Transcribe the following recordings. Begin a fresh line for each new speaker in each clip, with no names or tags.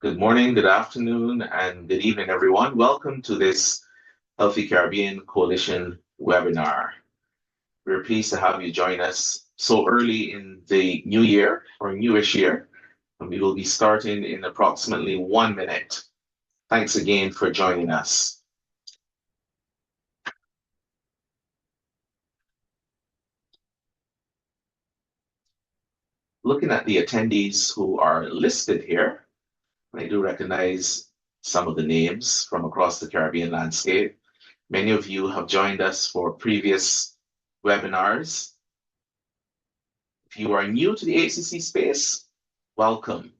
Good morning, good afternoon, and good evening, everyone. Welcome to this Healthy Caribbean Coalition webinar. We're pleased to have you join us so early in the new year or newish year, and we will be starting in approximately 1 minute. Thanks again for joining us. Looking at the attendees who are listed here, I do recognize some of the names from across the Caribbean landscape. Many of you have joined us for previous webinars. If you are new to the HCC space, welcome.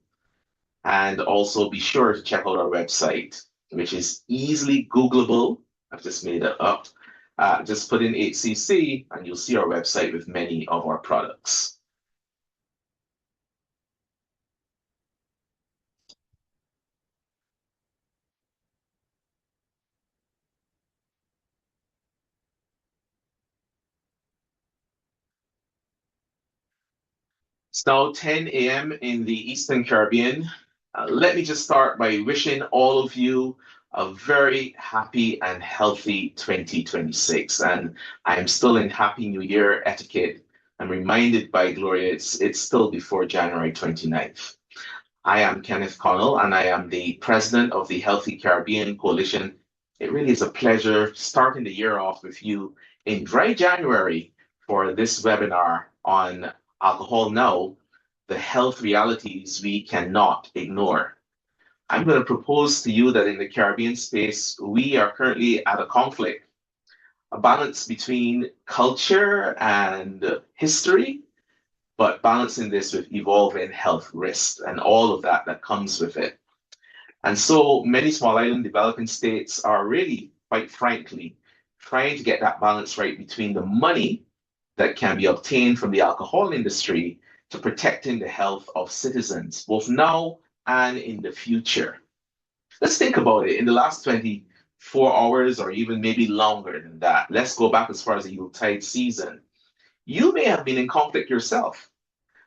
And also be sure to check out our website, which is easily Googleable. I've just made it up. Just put in HCC and you'll see our website with many of our products. It's now 10 a.m. in the Eastern Caribbean. Let me just start by wishing all of you a very happy and healthy 2026. And I'm still in Happy New Year etiquette. I'm reminded by Gloria, it's still before January 29th. I am Kenneth Connell, and I am the president of the Healthy Caribbean Coalition. It really is a pleasure starting the year off with you in dry January for this webinar on alcohol now, the health realities we cannot ignore. I'm going to propose to you that in the Caribbean space, we are currently at a conflict, a balance between culture and history, but balancing this with evolving health risks and all of that comes with it. And so many small island developing states are really, quite frankly, trying to get that balance right between the money that can be obtained from the alcohol industry to protecting the health of citizens, both now and in the future. Let's think about it. In the last 24 hours, or even maybe longer than that, let's go back as far as the Yuletide season. You may have been in conflict yourself,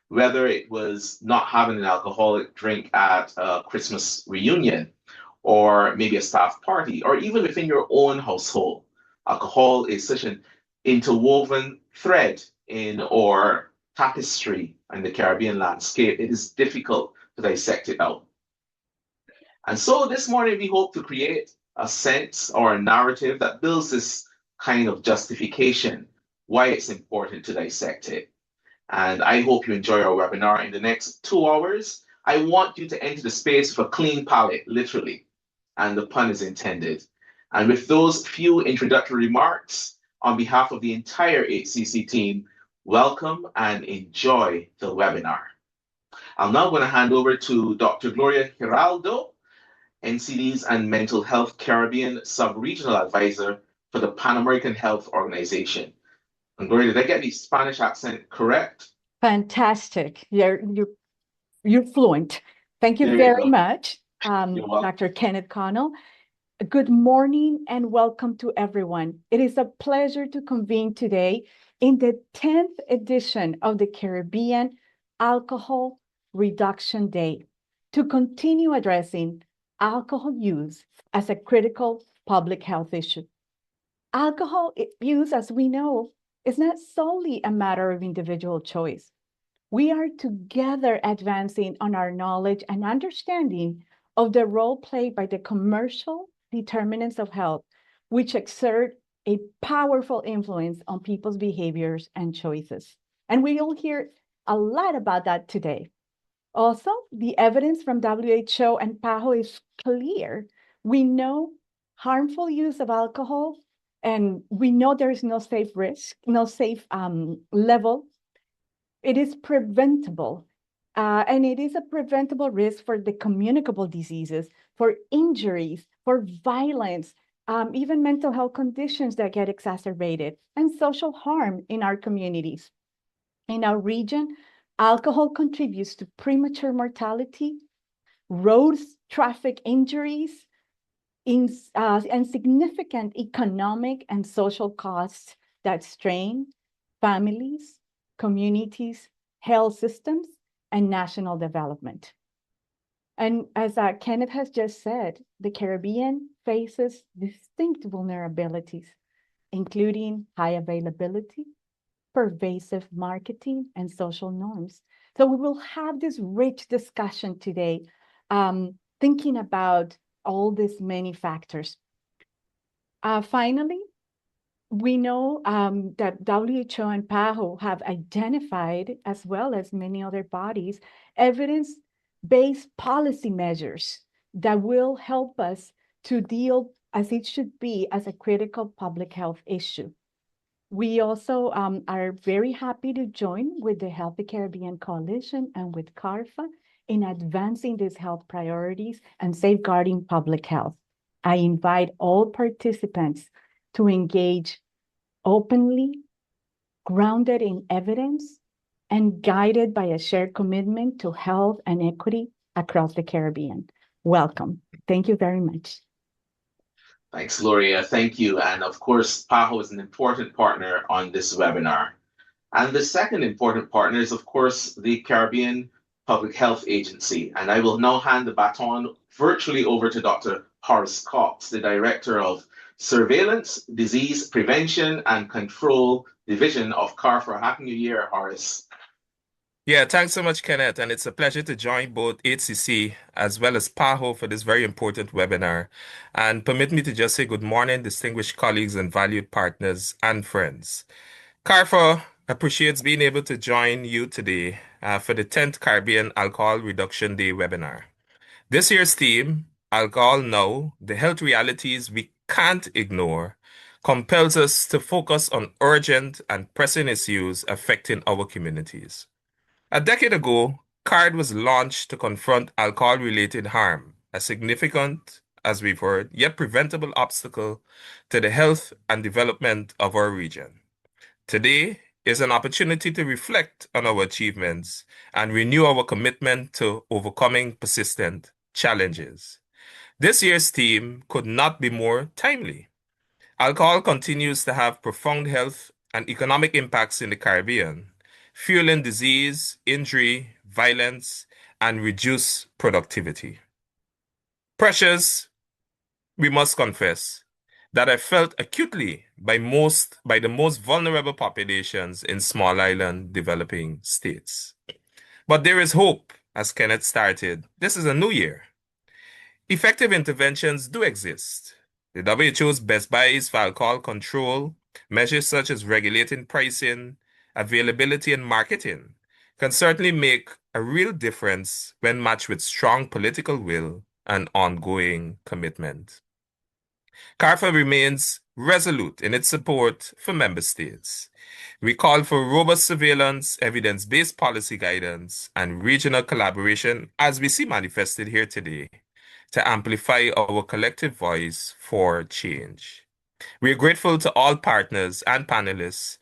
whether it was not having an alcoholic drink at a Christmas reunion, or maybe a staff party, or even within your own household. Alcohol is such an interwoven thread in our tapestry in the Caribbean landscape. It is difficult to dissect it out. And so this morning, we hope to create a sense or a narrative that builds this kind of justification why it's important to dissect it. And I hope you enjoy our webinar. In the next 2 hours, I want you to enter the space with a clean palate, literally, and the pun is intended. And with those few introductory remarks, on behalf of the entire HCC team, welcome and enjoy the webinar. I'm now going to hand over to Dr. Gloria Giraldo, NCD's and Mental Health Caribbean Sub-Regional Advisor for the Pan American Health Organization. And Gloria, did I get the Spanish accent correct?
Fantastic. You're fluent. Thank you very much, Dr. Kenneth Connell. Good morning and welcome to everyone. It is a pleasure to convene today in the 10th edition of the Caribbean Alcohol Reduction Day to continue addressing alcohol use as a critical public health issue. Alcohol use, as we know, is not solely a matter of individual choice. We are together advancing on our knowledge and understanding of the role played by the commercial determinants of health, which exert a powerful influence on people's behaviors and choices. And we will hear a lot about that today. Also, the evidence from WHO and PAHO is clear. We know harmful use of alcohol, and we know there is no safe level. It is preventable, and it is a preventable risk for the communicable diseases, for injuries, for violence, even mental health conditions that get exacerbated, and social harm in our communities. In our region, alcohol contributes to premature mortality, road traffic injuries, and significant economic and social costs that strain families, communities, health systems, and national development. And as Kenneth has just said, the Caribbean faces distinct vulnerabilities, including high availability, pervasive marketing, and social norms. So we will have this rich discussion today, thinking about all these many factors. Finally, we know that WHO and PAHO have identified, as well as many other bodies, evidence-based policy measures that will help us to deal as it should be as a critical public health issue. We also are very happy to join with the Healthy Caribbean Coalition and with CARPHA in advancing these health priorities and safeguarding public health. I invite all participants to engage openly, grounded in evidence, and guided by a shared commitment to health and equity across the Caribbean. Welcome. Thank you very much.
Thanks, Gloria. Thank you. And of course, PAHO is an important partner on this webinar. And the second important partner is, of course, the Caribbean Public Health Agency. And I will now hand the baton virtually over to Dr. Horace Cox, the Director of Surveillance, Disease Prevention and Control Division of CARPHA. Happy New Year, Horace.
Yeah, thanks so much, Kenneth. And it's a pleasure to join both HCC as well as PAHO for this very important webinar. And permit me to just say good morning, distinguished colleagues and valued partners and friends. CARPHA appreciates being able to join you today for the 10th Caribbean Alcohol Reduction Day webinar. This year's theme, Alcohol Now, the Health Realities We Can't Ignore, compels us to focus on urgent and pressing issues affecting our communities. A decade ago, CARD was launched to confront alcohol-related harm, a significant, as we've heard, yet preventable obstacle to the health and development of our region. Today is an opportunity to reflect on our achievements and renew our commitment to overcoming persistent challenges. This year's theme could not be more timely. Alcohol continues to have profound health and economic impacts in the Caribbean, fueling disease, injury, violence, and reduced productivity. Pressures, we must confess, that are felt acutely by the most vulnerable populations in small island developing states. But there is hope, as Kenneth started. This is a new year. Effective interventions do exist. The WHO's best buys for alcohol control, measures such as regulating pricing, availability, and marketing can certainly make a real difference when matched with strong political will and ongoing commitment. CARPHA remains resolute in its support for member states. We call for robust surveillance, evidence-based policy guidance, and regional collaboration, as we see manifested here today, to amplify our collective voice for change. We are grateful to all partners and panelists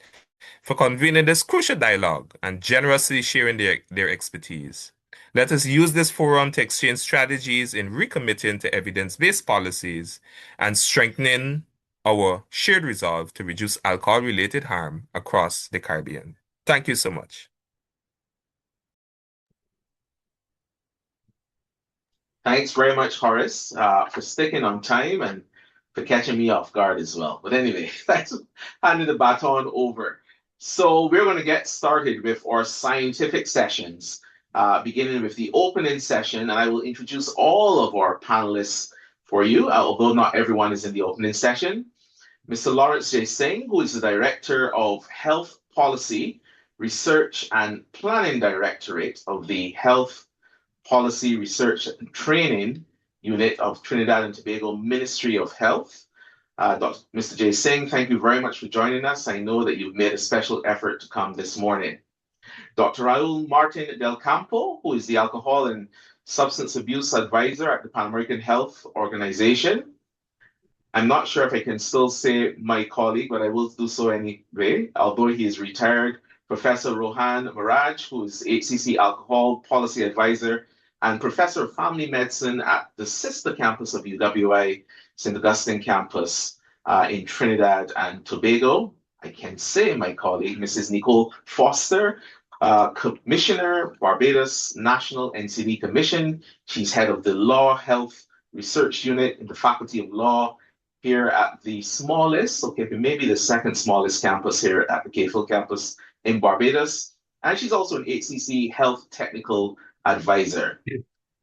for convening this crucial dialogue and generously sharing their expertise. Let us use this forum to exchange strategies in recommitting to evidence-based policies and strengthening our shared resolve to reduce alcohol-related harm across the Caribbean. Thank you so much.
Thanks very much, Horace, for sticking on time and for catching me off guard as well. But anyway, thanks for handing the baton over. So we're going to get started with our scientific sessions, beginning with the opening session, and I will introduce all of our panelists for you, although not everyone is in the opening session. Mr. Lawrence J. Singh, who is the Director of Health Policy, Research and Planning Directorate of the Health Policy Research and Training Unit of Trinidad and Tobago Ministry of Health. Mr. J. Singh, thank you very much for joining us. I know that you've made a special effort to come this morning. Dr. Raul Martin Del Campo, who is the Alcohol and Substance Abuse Advisor at the Pan American Health Organization. I'm not sure if I can still say my colleague, but I will do so anyway, although he is retired. Professor Rohan Maraj, who is HCC Alcohol Policy Advisor and Professor of Family Medicine at the sister campus of UWI, St. Augustine campus in Trinidad and Tobago. I can say my colleague, Mrs. Nicole Foster, Commissioner, Barbados National NCD Commission. She's head of the Law Health Research Unit in the Faculty of Law here at the smallest, okay, maybe the second smallest campus here at the Cave Hill campus in Barbados. And she's also an HCC Health Technical Advisor.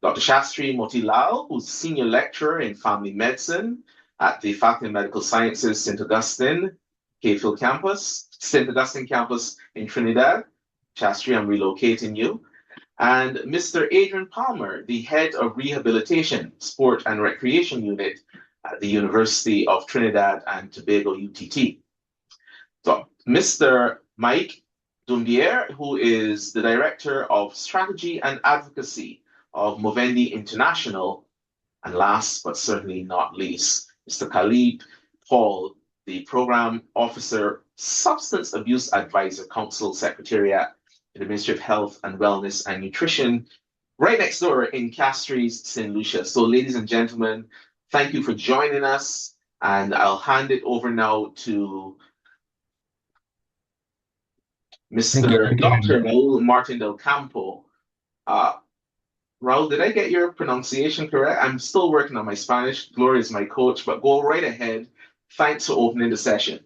Dr. Shastri Motilal, who's Senior Lecturer in Family Medicine at the Faculty of Medical Sciences, St. Augustine, Cave Hill campus, St. Augustine campus in Trinidad. Shastri, I'm relocating you. And Mr. Adrian Palmer, the Head of Rehabilitation, Sport and Recreation Unit at the University of Trinidad and Tobago, UTT. So, Mr. Mike Dumbier, who is the Director of Strategy and Advocacy of Movendi International. And last but certainly not least, Mr. Khalid Paul, the Program Officer, Substance Abuse Advisor Council Secretariat in the Ministry of Health and Wellness and Nutrition, right next door in Castries, St. Lucia. So, ladies and gentlemen, thank you for joining us. And I'll hand it over now to Mr. Dr. Raul Martin del Campo. Raul, did I get your pronunciation correct? I'm still working on my Spanish. Gloria is my coach, but go right ahead. Thanks for opening the session.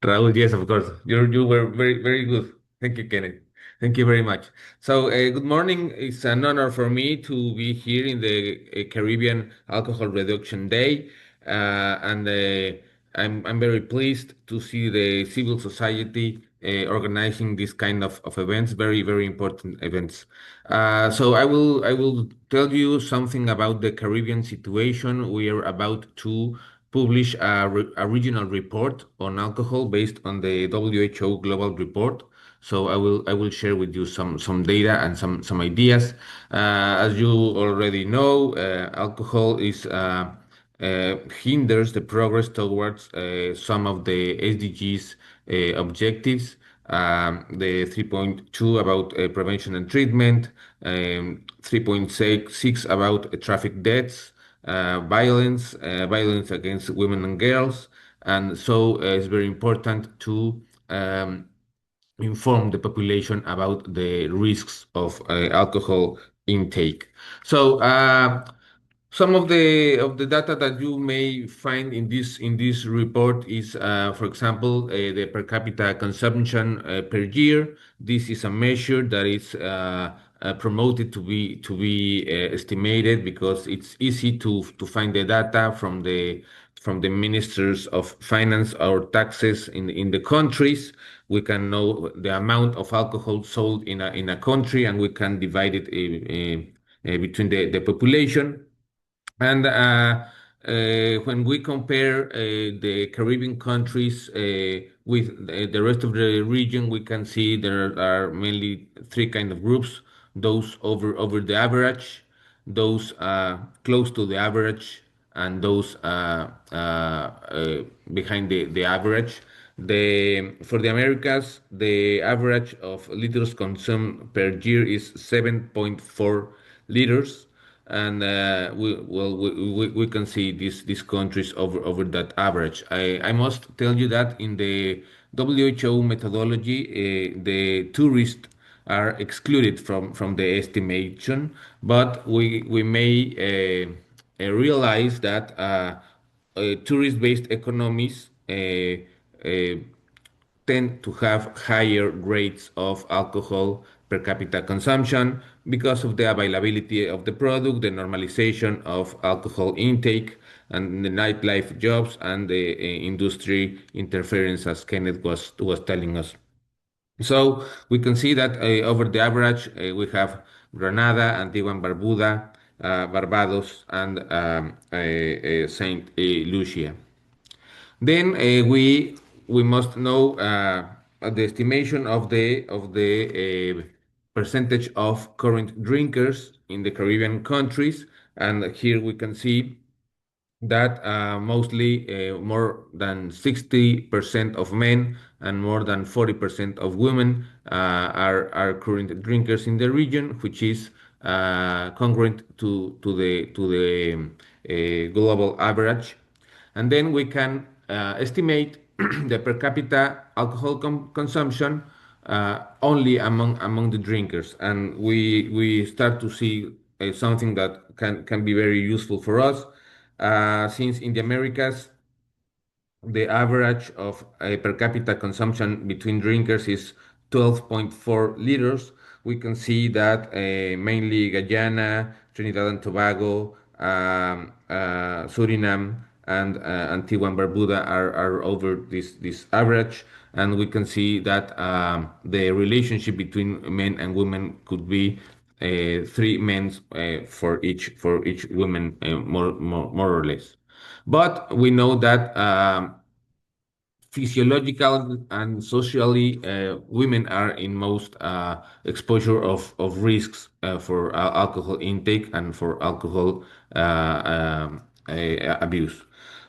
Raul, yes, of course. You were very, very good. Thank you, Kenneth. Thank you very much. So, good morning. It's an honor for me to be here in the Caribbean Alcohol Reduction Day, and I'm very pleased to see the civil society organizing this kind of events, very, very important events. So I will tell you something about the Caribbean situation. We are about to publish a regional report on alcohol based on the WHO global report. So I will share with you some data and some ideas. As you already know, alcohol is hinders the progress towards some of the SDGs objectives. The 3.2 about prevention and treatment, 3.6 about traffic deaths, violence against women and girls, and so it's very important to inform the population about the risks of alcohol intake. So some of the data that you may find in this report is, for example, the per capita consumption per year. This is a measure that is promoted to be estimated because it's easy to find the data from the ministers of finance or taxes in the countries. We can know the amount of alcohol sold in a country, and we can divide it between the population. And when we compare the Caribbean countries with the rest of the region, we can see there are mainly three kind of groups: those over the average, those close to the average, and those behind the average. For the Americas, the average of liters consumed per year is 7.4 liters, and we can see these countries over that average. I must tell you that in the WHO methodology, the tourists are excluded from the estimation, but we may realize that tourist-based economies uh, tend to have higher rates of alcohol per capita consumption because of the availability of the product, the normalization of alcohol intake, and the nightlife jobs and the industry interference, as Kenneth was telling us. So we can see that over the average, we have Grenada, Antigua and Barbuda, Barbados, and Saint Lucia. Then we must know the estimation of the percentage of current drinkers in the Caribbean countries, and here we can see that mostly more than 60% of men and more than 40% of women are current drinkers in the region, which is congruent to the global average. And then we can estimate the per capita alcohol consumption only among the drinkers, and we start to see something that can be very useful for us, since in the Americas the average of per capita consumption between drinkers is 12.4 liters. We can see that mainly Guyana, Trinidad and Tobago, Suriname, and Antigua and Barbuda are over this average. And we can see that the relationship between men and women could be 3 men for each woman, more or less. But we know that physiological and socially, women are in most exposure of risks for alcohol intake and for alcohol abuse.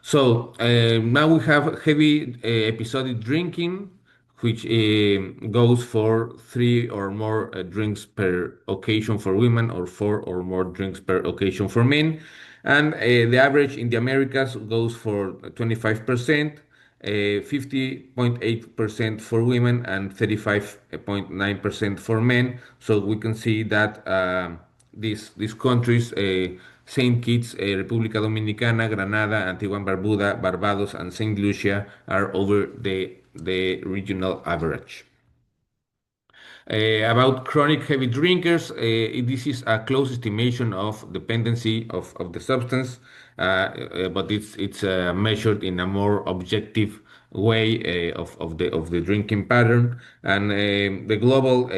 So now we have heavy episodic drinking, which goes for 3 or more drinks per occasion for women, or 4 or more drinks per occasion for men. And the average in the Americas goes for 25%, 50.8% for women, and 35.9% for men. So we can see that these countries, Saint Kitts, República Dominicana, Granada, Antigua and Barbuda, Barbados, and Saint Lucia are over the regional average. About chronic heavy drinkers, this is a close estimation of dependency of the substance, but it's measured in a more objective way of the drinking pattern, and the global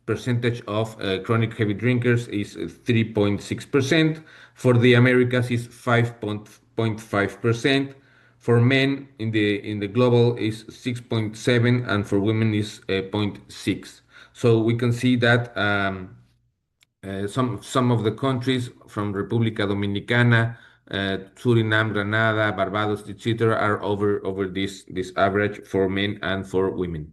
percentage of chronic heavy drinkers is 3.6%. For the Americas is 5.5%. For men in the global is 6.7, and for women is 0.6. So we can see that some of the countries from República Dominicana, Suriname, Granada, Barbados, etc., are over this average for men and for women.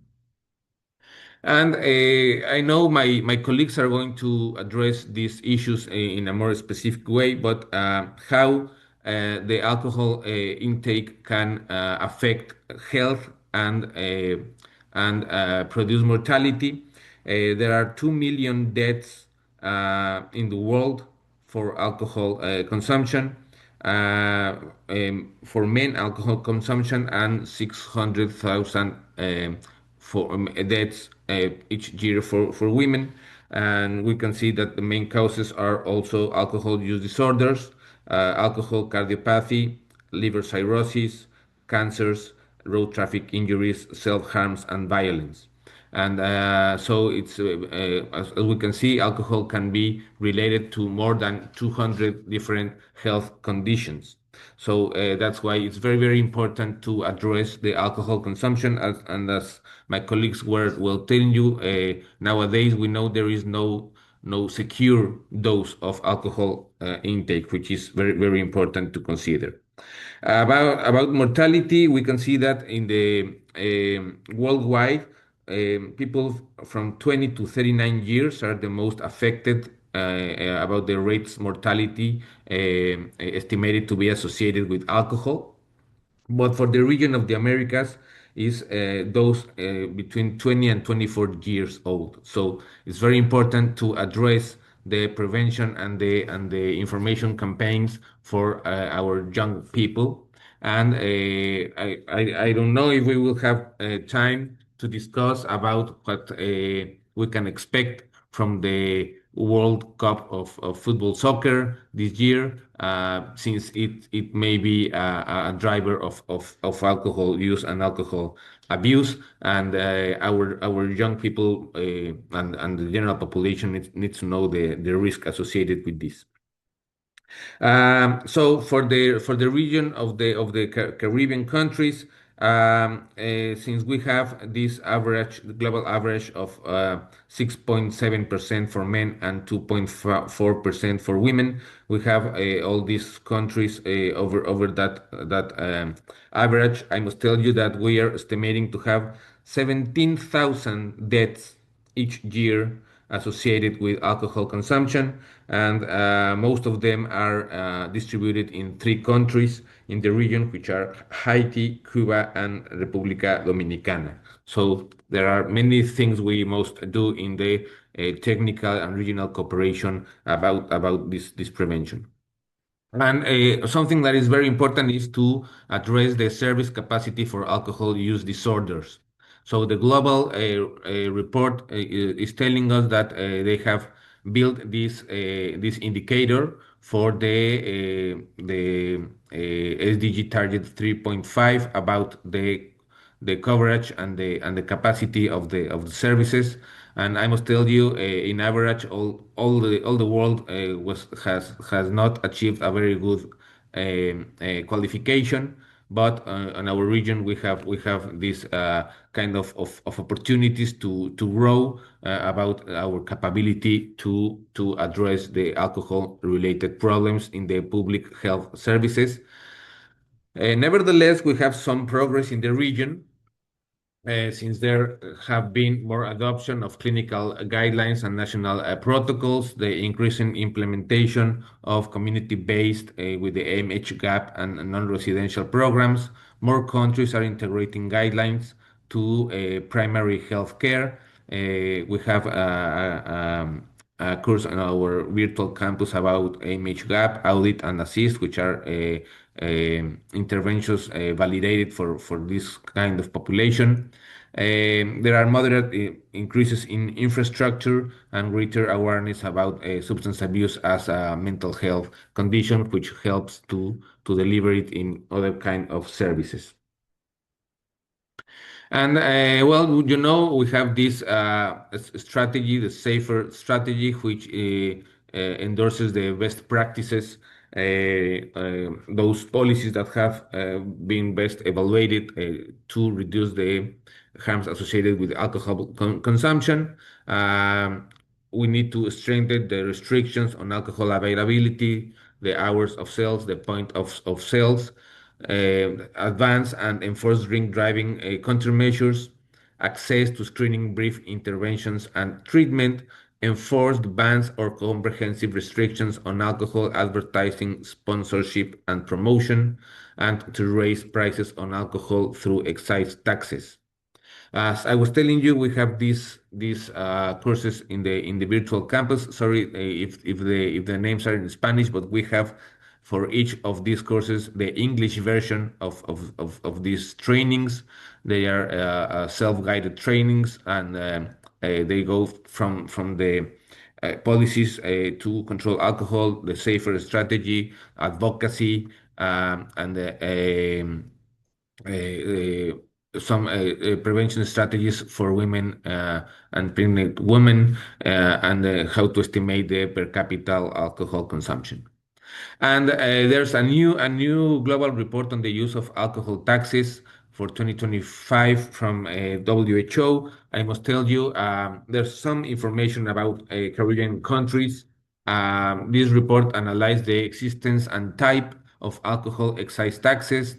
And I know my colleagues are going to address these issues in a more specific way, but how the alcohol intake can affect health and produce mortality. There are 2 million deaths in the world for alcohol consumption. For men, alcohol consumption, and 600,000 for deaths each year for women. And we can see that the main causes are also alcohol use disorders, alcohol cardiopathy, liver cirrhosis, cancers, road traffic injuries, self-harms, and violence. And so as we can see, alcohol can be related to more than 200 different health conditions. So that's why it's very, very important to address the alcohol consumption. And as my colleagues were telling you, nowadays we know there is no secure dose of alcohol intake, which is very, very important to consider. About mortality, we can see that in the worldwide, people from 20 to 39 years are the most affected about the rates mortality estimated to be associated with alcohol. But for the region of the Americas is those between 20 and 24 years old. So it's very important to address the prevention and the information campaigns for our young people. And I don't know if we will have time to discuss about what we can expect from the World Cup of football soccer this year, since it may be a driver of alcohol use and alcohol abuse, and our young people and the general population needs to know the risk associated with this. So for the region of the Caribbean countries, since we have this global average of 6.7% for men and 2.4% for women, we have all these countries over that average. I must tell you that we are estimating to have 17,000 deaths each year associated with alcohol consumption, and most of them are distributed in three countries in the region, which are Haiti, Cuba, and República Dominicana. So there are many things we must do in the technical and regional cooperation about this prevention. And something that is very important is to address the service capacity for alcohol use disorders. So the global report is telling us that they have built this indicator for the SDG target 3.5 about the coverage and the capacity of the services. And I must tell you, in average, all the world has not achieved a very good qualification. But in our region, we have this kind of opportunities to grow about our capability to address the alcohol related problems in the public health services. Nevertheless, we have some progress in the region since there have been more adoption of clinical guidelines and national protocols, the increasing implementation of community-based with the AMH gap and non-residential programs. More countries are integrating guidelines to primary health care. We have a course on our virtual campus about AMH gap, audit, and assist, which are interventions validated for this kind of population. There are moderate increases in infrastructure and greater awareness about substance abuse as a mental health condition, which helps to deliver it in other kind of services. And well, we have this strategy, the safer strategy, which endorses the best practices, those policies that have been best evaluated to reduce the harms associated with alcohol consumption. We need to strengthen the restrictions on alcohol availability, the hours of sales, the point of sales, advance and enforce drink driving countermeasures, access to screening, brief interventions and treatment, enforced bans or comprehensive restrictions on alcohol advertising, sponsorship, and promotion, and to raise prices on alcohol through excise taxes. As I was telling you, we have these courses in the virtual campus. Sorry if the names are in Spanish, but we have for each of these courses the English version of these trainings. They are self-guided trainings, and they go from the policies to control alcohol, the safer strategy, advocacy, and some prevention strategies for women and pregnant women, and how to estimate the per capita alcohol consumption. And there's a new global report on the use of alcohol taxes for 2025 from WHO. I must tell you, there's some information about Caribbean countries. This report analyzed the existence and type of alcohol excise taxes,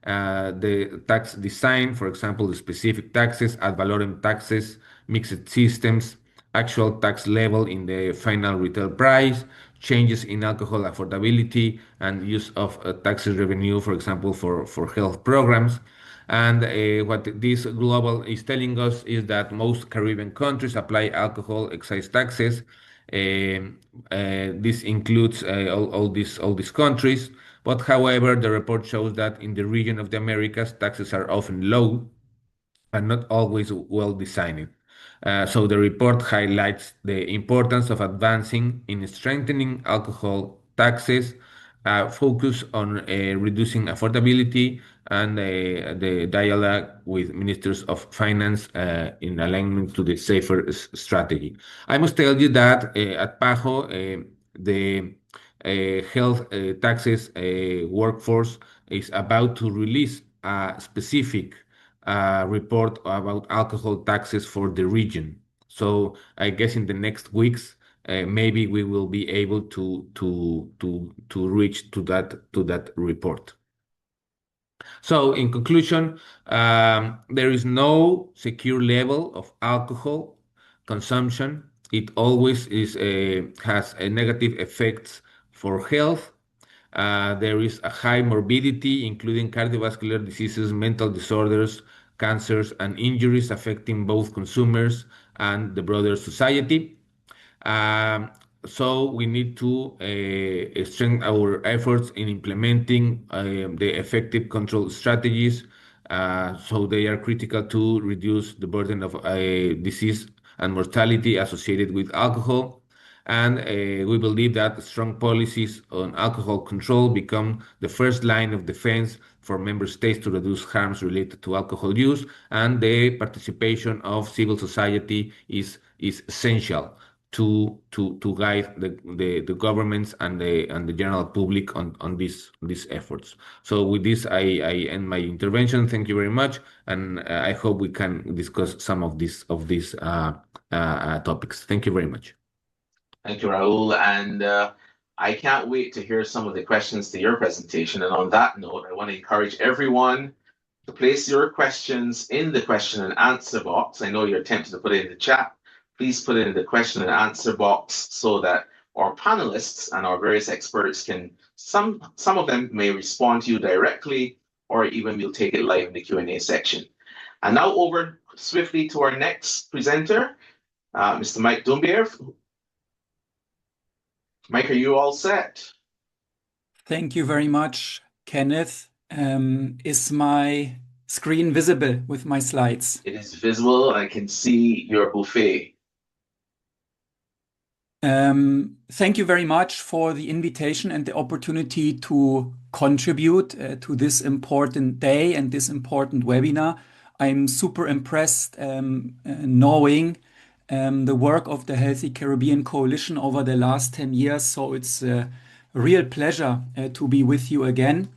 the tax design, for example, the specific taxes, ad valorem taxes, mixed systems, actual tax level in the final retail price, changes in alcohol affordability, and use of tax revenue, for example, for health programs. And what this global is telling us is that most Caribbean countries apply alcohol excise taxes. This includes all these countries. But however, the report shows that in the region of the Americas, taxes are often low and not always well designed. So the report highlights the importance of advancing in strengthening alcohol taxes, focus on reducing affordability, and the dialogue with ministers of finance in alignment to the safer strategy. I must tell you that at PAHO, the health taxes workforce is about to release a specific report about alcohol taxes for the region. So I guess in the next weeks, maybe we will be able to reach to that report. So in conclusion, there is no secure level of alcohol consumption it always has a negative effects for health. There is a high morbidity, including cardiovascular diseases, mental disorders, cancers, and injuries affecting both consumers and the broader society. Um, so we need to strengthen our efforts in implementing the effective control strategies. So they are critical to reduce the burden of disease and mortality associated with alcohol. And we believe that strong policies on alcohol control become the first line of defense for member states to reduce harms related to alcohol use, and the participation of civil society is essential to guide the governments and the general public on these efforts. So with this, I end my intervention. Thank you very much, and I hope we can discuss some of these topics. Thank you very much.
Thank you, Raul. And I can't wait to hear some of the questions to your presentation. And on that note, I want to encourage everyone to place your questions in the question and answer box. I know you're tempted to put it in the chat. Please put it in the question and answer box so that our panelists and our various experts can, some of them may respond to you directly, or even we'll take it live in the Q&A section. And now over swiftly to our next presenter, Mr. Mike Dumbier. Mike, are you all set?
Thank you very much, Kenneth. Is my screen visible with my slides?
It is visible. I can see your buffet.
Thank you very much for the invitation and the opportunity to contribute to this important day and this important webinar. I'm super impressed knowing the work of the Healthy Caribbean Coalition over the last 10 years. So it's a real pleasure to be with you again.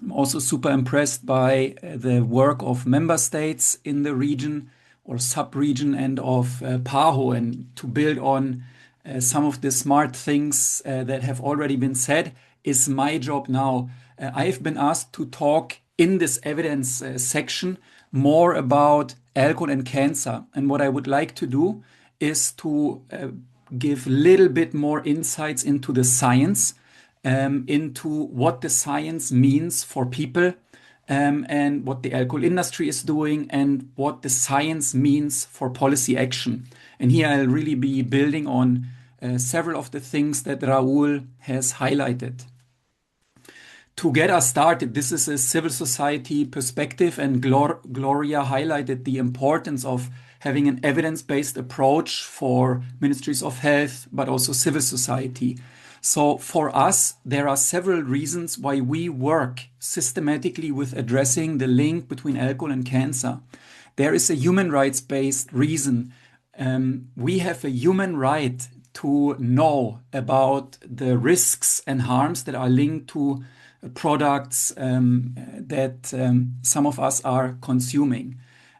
I'm also super impressed by the work of member states in the region or sub-region and of PAHO, and to build on some of the smart things that have already been said is my job now. I've been asked to talk in this evidence section more about alcohol and cancer. And what I would like to do is to give a little bit more insights into the science, into what the science means for people, and what the alcohol industry is doing, and what the science means for policy action. And here I'll really be building on several of the things that Raul has highlighted. To get us started, this is a civil society perspective, and Gloria highlighted the importance of having an evidence-based approach for ministries of health, but also civil society. So for us, there are several reasons why we work systematically with addressing the link between alcohol and cancer. There is a human rights-based reason. We have a human right to know about the risks and harms that are linked to products that some of us are consuming.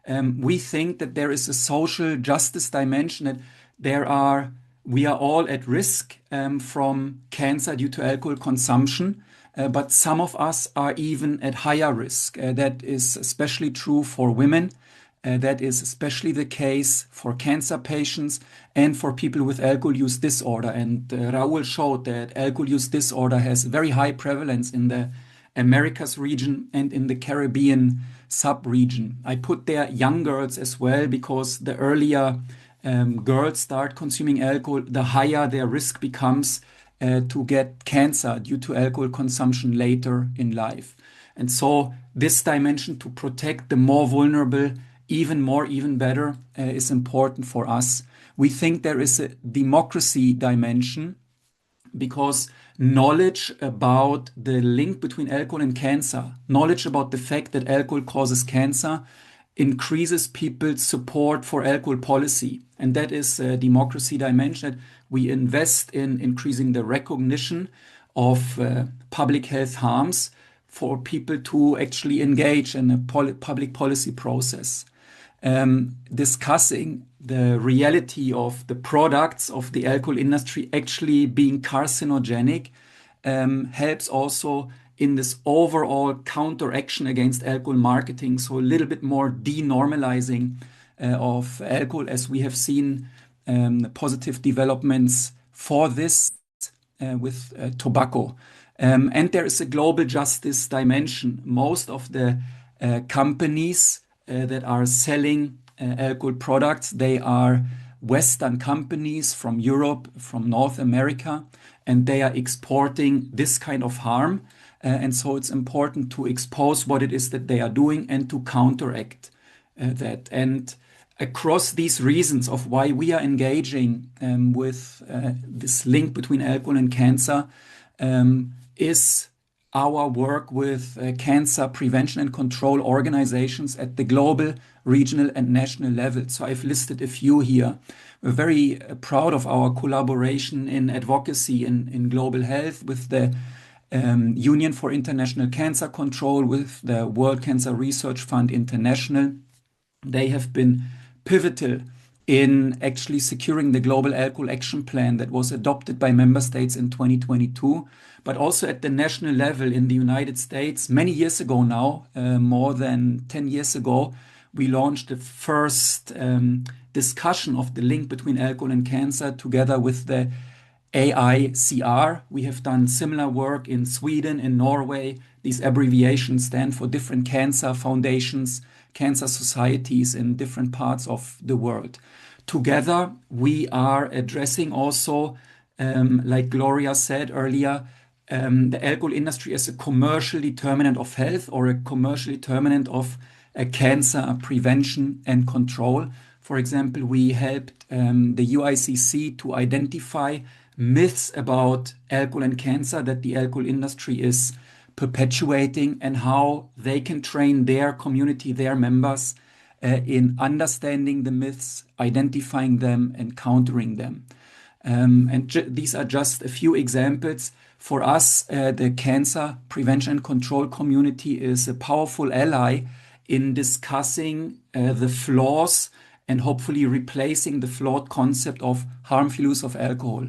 We think that there is a social justice dimension, that we are all at risk from cancer due to alcohol consumption, but some of us are even at higher risk. That is especially true for women. That is especially the case for cancer patients and for people with alcohol use disorder. And Raul showed that alcohol use disorder has very high prevalence in the Americas region and in the Caribbean sub-region. I put there young girls as well, because the earlier girls start consuming alcohol, the higher their risk becomes to get cancer due to alcohol consumption later in life. And so this dimension, to protect the more vulnerable even better, is important for us. We think there is a democracy dimension, because knowledge about the link between alcohol and cancer, knowledge about the fact that alcohol causes cancer, increases people's support for alcohol policy. And that is a democracy dimension. We invest in increasing the recognition of public health harms for people to actually engage in a public policy process. Discussing the reality of the products of the alcohol industry actually being carcinogenic helps also in this overall counteraction against alcohol marketing. So a little bit more denormalizing of alcohol, as we have seen positive developments for this with tobacco. And there is a global justice dimension. Most of the companies that are selling alcohol products, they are Western companies from Europe, from North America, and they are exporting this kind of harm. And so it's important to expose what it is that they are doing and to counteract that. And across these reasons of why we are engaging with this link between alcohol and cancer is our work with cancer prevention and control organizations at the global, regional, and national level. So I've listed a few here. We're very proud of our collaboration in advocacy in global health with the Union for International Cancer Control, with the World Cancer Research Fund International. They have been pivotal in actually securing the Global Alcohol Action Plan that was adopted by member states in 2022, but also at the national level in the United States. Many years ago now, more than 10 years ago, we launched the first discussion of the link between alcohol and cancer together with the AICR. We have done similar work in Sweden, in Norway. These abbreviations stand for different cancer foundations, cancer societies in different parts of the world. Together, we are addressing also, like Gloria said earlier, the alcohol industry as a commercial determinant of health or a commercial determinant of cancer prevention and control. For example, we helped the UICC to identify myths about alcohol and cancer that the alcohol industry is perpetuating and how they can train their community, their members, in understanding the myths, identifying them, and countering them. These are just a few examples. For us, the cancer prevention and control community is a powerful ally in discussing the flaws and hopefully replacing the flawed concept of harmful use of alcohol.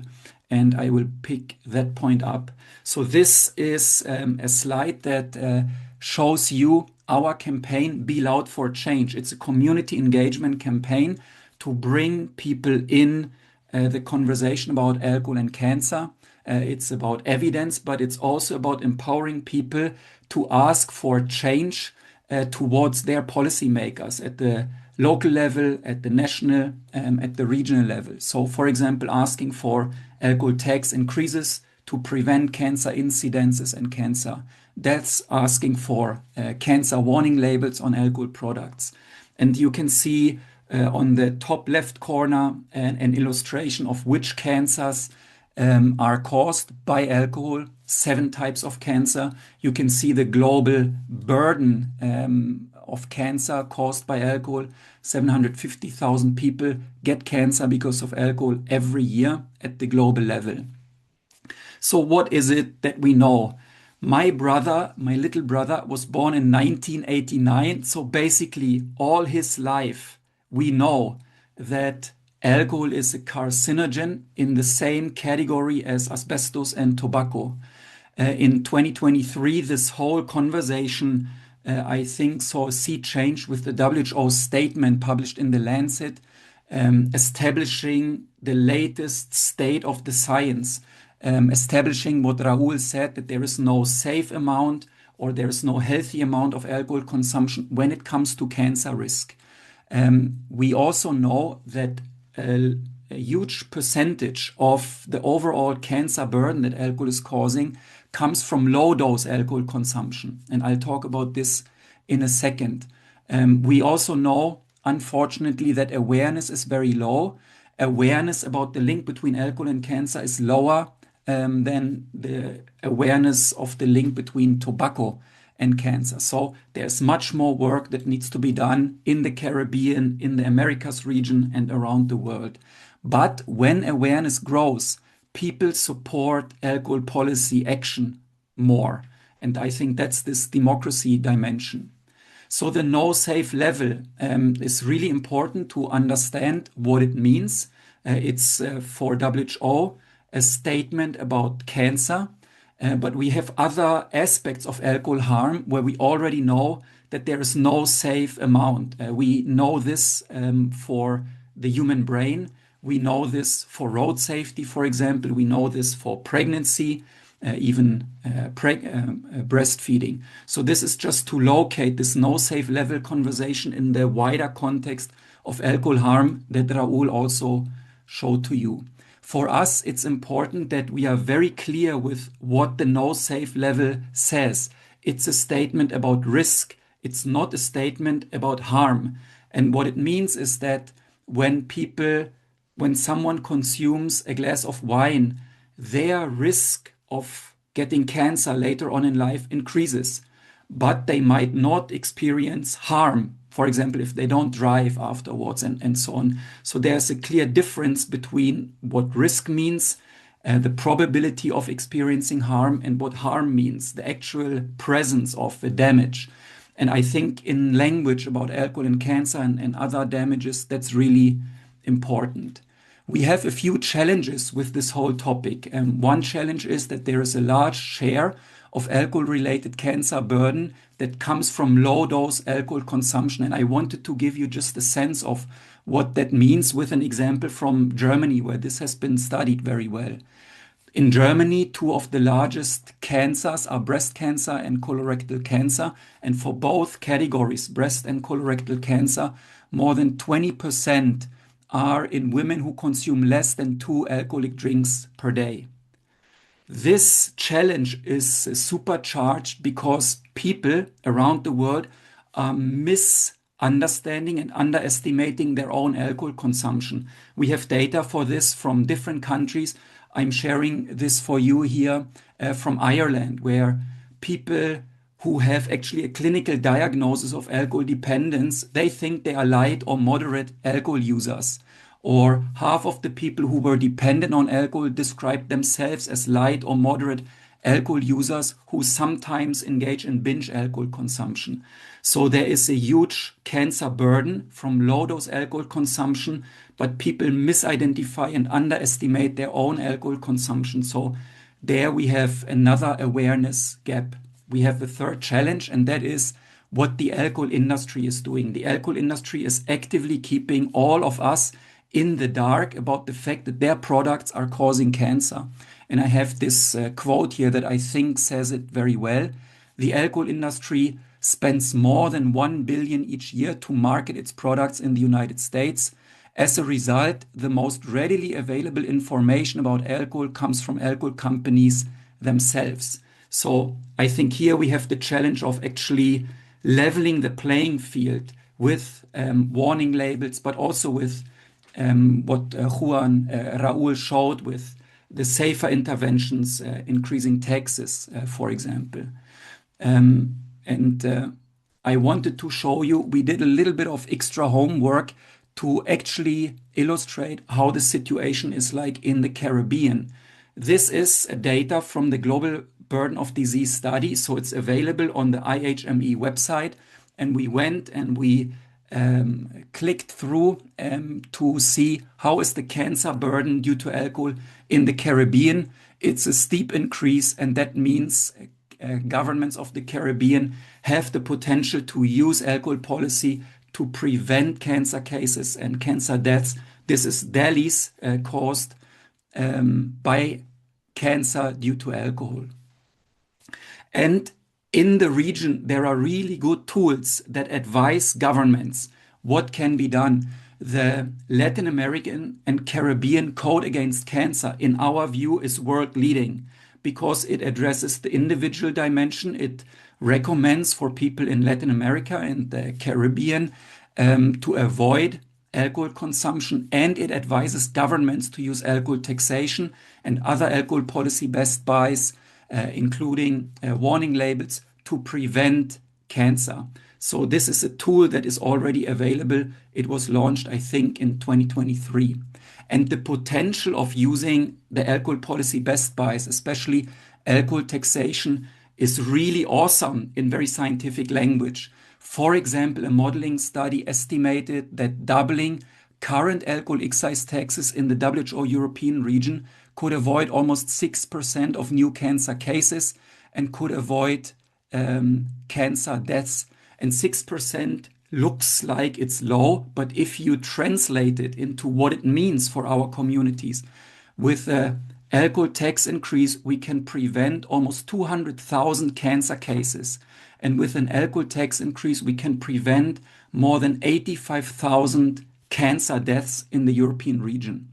And I will pick that point up. So this is a slide that shows you our campaign, Be Loud for Change. It's a community engagement campaign to bring people in the conversation about alcohol and cancer. It's about evidence, but it's also about empowering people to ask for change towards their policymakers at the local level, at the national, at the regional level. So, for example, asking for alcohol tax increases to prevent cancer incidences and cancer deaths, asking for cancer warning labels on alcohol products. And you can see on the top left corner an illustration of which cancers are caused by alcohol, 7 types of cancer. You can see the global burden of cancer caused by alcohol. 750,000 people get cancer because of alcohol every year at the global level. So what is it that we know? My brother, my little brother, was born in 1989. So basically all his life, we know that alcohol is a carcinogen in the same category as asbestos and tobacco. In 2023, this whole conversation, I think, saw a sea change with the WHO statement published in The Lancet, establishing the latest state of the science, establishing what Raúl said, that there is no safe amount or there is no healthy amount of alcohol consumption when it comes to cancer risk. We also know that a huge percentage of the overall cancer burden that alcohol is causing comes from low-dose alcohol consumption. And I'll talk about this in a second. We also know, unfortunately, that awareness is very low. Awareness about the link between alcohol and cancer is lower than the awareness of the link between tobacco and cancer. So there's much more work that needs to be done in the Caribbean, in the Americas region, and around the world. But when awareness grows, people support alcohol policy action more. And I think that's this democracy dimension. So the no safe level is really important to understand what it means. It's for WHO a statement about cancer. But we have other aspects of alcohol harm where we already know that there is no safe amount. We know this for the human brain. We know this for road safety, for example. We know this for pregnancy, even breastfeeding. So this is just to locate this no safe level conversation in the wider context of alcohol harm that Raul also showed to you. For us, it's important that we are very clear with what the no safe level says. It's a statement about risk. It's not a statement about harm. And what it means is that when someone consumes a glass of wine, their risk of getting cancer later on in life increases, but they might not experience harm, for example, if they don't drive afterwards and so on. So there's a clear difference between what risk means, the probability of experiencing harm, and what harm means, the actual presence of the damage. And I think in language about alcohol and cancer and other damages, that's really important. We have a few challenges with this whole topic. One challenge is that there is a large share of alcohol-related cancer burden that comes from low-dose alcohol consumption. And I wanted to give you just a sense of what that means with an example from Germany, where this has been studied very well. In Germany, two of the largest cancers are breast cancer and colorectal cancer. And for both categories, breast and colorectal cancer, more than 20% are in women who consume less than 2 alcoholic drinks per day. This challenge is supercharged because people around the world are misunderstanding and underestimating their own alcohol consumption. We have data for this from different countries. I'm sharing this for you here from Ireland, where people who have actually a clinical diagnosis of alcohol dependence, they think they are light or moderate alcohol users. Or half of the people who were dependent on alcohol described themselves as light or moderate alcohol users who sometimes engage in binge alcohol consumption. So there is a huge cancer burden from low-dose alcohol consumption, but people misidentify and underestimate their own alcohol consumption. So there we have another awareness gap. We have a third challenge, and that is what the alcohol industry is doing. The alcohol industry is actively keeping all of us in the dark about the fact that their products are causing cancer. And I have this quote here that I think says it very well. The alcohol industry spends more than 1 billion each year to market its products in the United States. As a result, the most readily available information about alcohol comes from alcohol companies themselves. So I think here we have the challenge of actually leveling the playing field with warning labels, but also with what Raul showed with the safer interventions, increasing taxes, for example. I wanted to show you, we did a little bit of extra homework to actually illustrate how the situation is like in the Caribbean. This is data from the Global Burden of Disease study, so it's available on the IHME website. And we went and we clicked through to see how is the cancer burden due to alcohol in the Caribbean. It's a steep increase, and that means governments of the Caribbean have the potential to use alcohol policy to prevent cancer cases and cancer deaths. This is deaths caused by cancer due to alcohol. And in the region, there are really good tools that advise governments what can be done. The Latin American and Caribbean Code Against Cancer, in our view, is world leading because it addresses the individual dimension. It recommends for people in Latin America and the Caribbean to avoid alcohol consumption, and it advises governments to use alcohol taxation and other alcohol policy best buys, including warning labels, to prevent cancer. So this is a tool that is already available. It was launched, I think, in 2023. And the potential of using the alcohol policy best buys, especially alcohol taxation, is really awesome in very scientific language. For example, a modeling study estimated that doubling current alcohol excise taxes in the WHO European region could avoid almost 6% of new cancer cases and could avoid cancer deaths. And 6% looks like it's low, but if you translate it into what it means for our communities, with a alcohol tax increase, we can prevent almost 200,000 cancer cases. And with an alcohol tax increase, we can prevent more than 85,000 cancer deaths in the European region.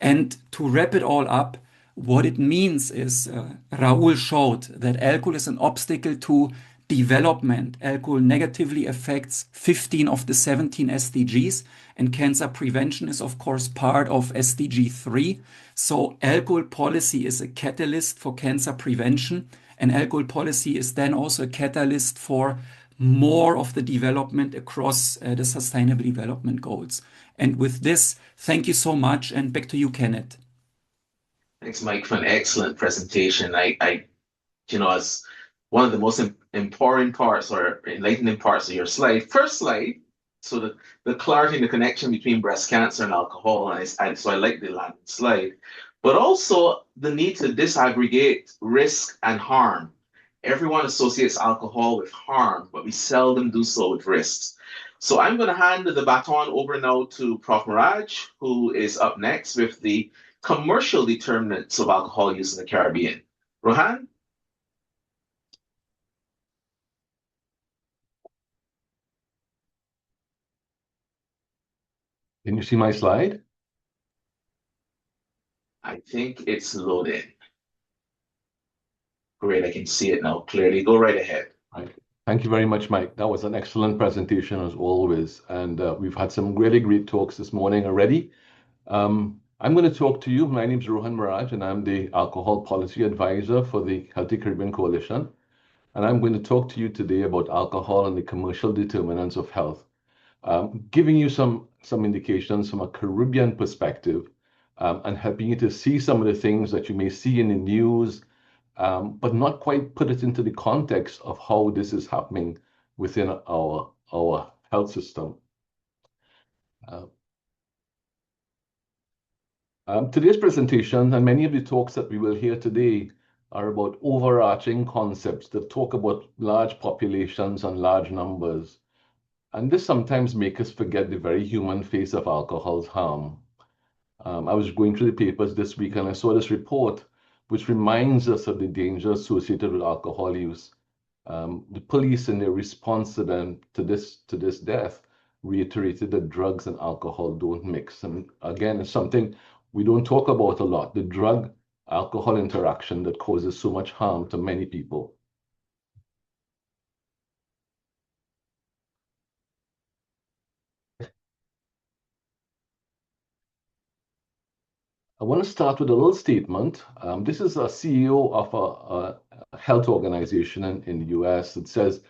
And to wrap it all up, what it means is Raoul showed that alcohol is an obstacle to development. Alcohol negatively affects 15 of the 17 SDGs, and cancer prevention is, of course, part of SDG 3. So alcohol policy is a catalyst for cancer prevention, and alcohol policy is then also a catalyst for more of the development across the Sustainable Development Goals. And with this, thank you so much, and back to you, Kenneth.
Thanks, Mike, for an excellent presentation. As one of the most important parts or enlightening parts of your first slide, so the clarity and the connection between breast cancer and alcohol, so I like the landing slide, but also the need to disaggregate risk and harm. Everyone associates alcohol with harm, but we seldom do so with risks. So I'm going to hand the baton over now to Prof. Miraj, who is up next with the commercial determinants of alcohol use in the Caribbean. Rohan?
Can you see my slide?
I think it's loaded. Great, I can see it now clearly. Go right ahead.
Right. Thank you very much, Mike. That was an excellent presentation as always. And we've had some really great talks this morning already. I'm going to talk to you. My name is Rohan Miraj, and I'm the Alcohol Policy Advisor for the Healthy Caribbean Coalition. And I'm going to talk to you today about alcohol and the commercial determinants of health, giving you some indications from a Caribbean perspective, and helping you to see some of the things that you may see in the news, but not quite put it into the context of how this is happening within our health system. Today's presentation and many of the talks that we will hear today are about overarching concepts that talk about large populations and large numbers. And this sometimes makes us forget the very human face of alcohol's harm. I was going through the papers this week and I saw this report which reminds us of the danger associated with alcohol use. The police, in their response to this death, reiterated that drugs and alcohol don't mix. And again, it's something we don't talk about a lot, the drug-alcohol interaction that causes so much harm to many people. I want to start with a little statement. This is a CEO of a health organization in the US. It says,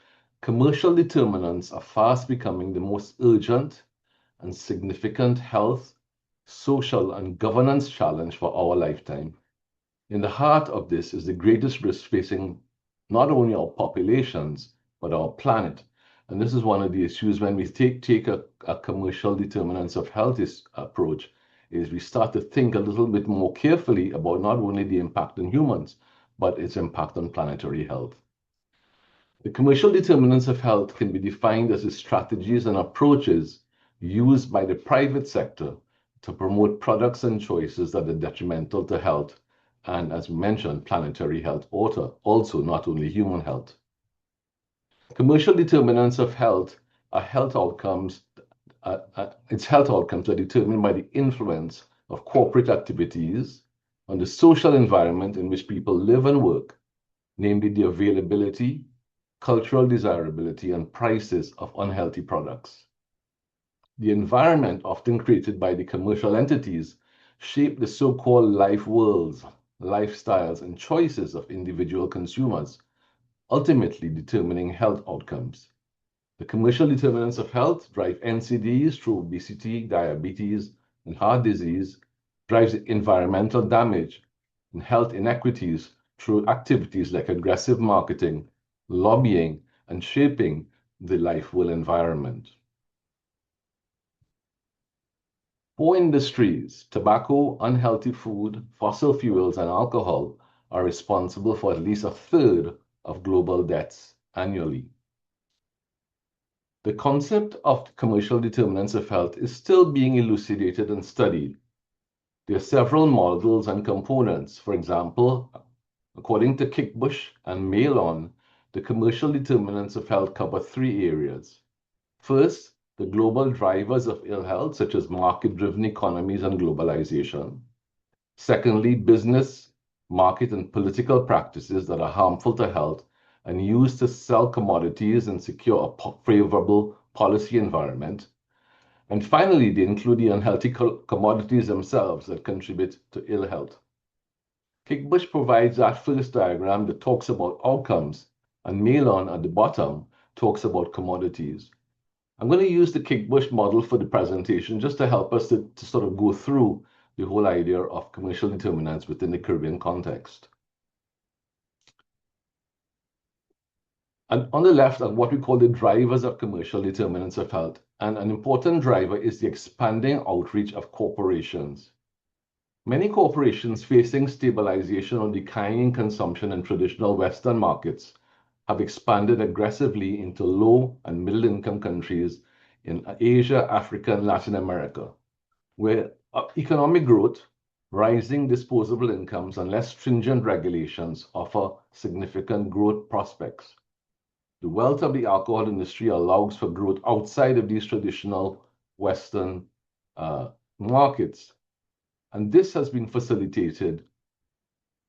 commercial determinants are fast becoming the most urgent and significant health, social, and governance challenge for our lifetime. In the heart of this is the greatest risk facing not only our populations, but our planet. And this is one of the issues when we take a commercial determinants of health approach, is we start to think a little bit more carefully about not only the impact on humans, but its impact on planetary health. The commercial determinants of health can be defined as the strategies and approaches used by the private sector to promote products and choices that are detrimental to health, and as we mentioned, planetary health, also not only human health. Commercial determinants of health are health outcomes. Its health outcomes are determined by the influence of corporate activities on the social environment in which people live and work, namely the availability, cultural desirability, and prices of unhealthy products. The environment often created by the commercial entities shape the so-called life worlds, lifestyles, and choices of individual consumers, ultimately determining health outcomes. The commercial determinants of health drive NCDs through obesity, diabetes, and heart disease, drives environmental damage and health inequities through activities like aggressive marketing, lobbying, and shaping the life world environment. 4 industries, tobacco, unhealthy food, fossil fuels, and alcohol, are responsible for at least a third of global deaths annually. The concept of commercial determinants of health is still being elucidated and studied. There are several models and components. For example, according to Kickbush and Mail-On, the commercial determinants of health cover 3 areas. First, the global drivers of ill health, such as market-driven economies and globalization. Secondly, business, market, and political practices that are harmful to health and used to sell commodities and secure a favorable policy environment. And finally, they include the unhealthy commodities themselves that contribute to ill health. Kickbush provides that first diagram that talks about outcomes, and Mail-On at the bottom talks about commodities. I'm going to use the Kickbush model for the presentation just to help us to sort of go through the whole idea of commercial determinants within the Caribbean context. And on the left are what we call the drivers of commercial determinants of health. And an important driver is the expanding outreach of corporations. Many corporations facing stabilization or declining consumption in traditional Western markets have expanded aggressively into low and middle income countries in Asia, Africa, and Latin America, where economic growth, rising disposable incomes, and less stringent regulations offer significant growth prospects. The wealth of the alcohol industry allows for growth outside of these traditional Western markets. And this has been facilitated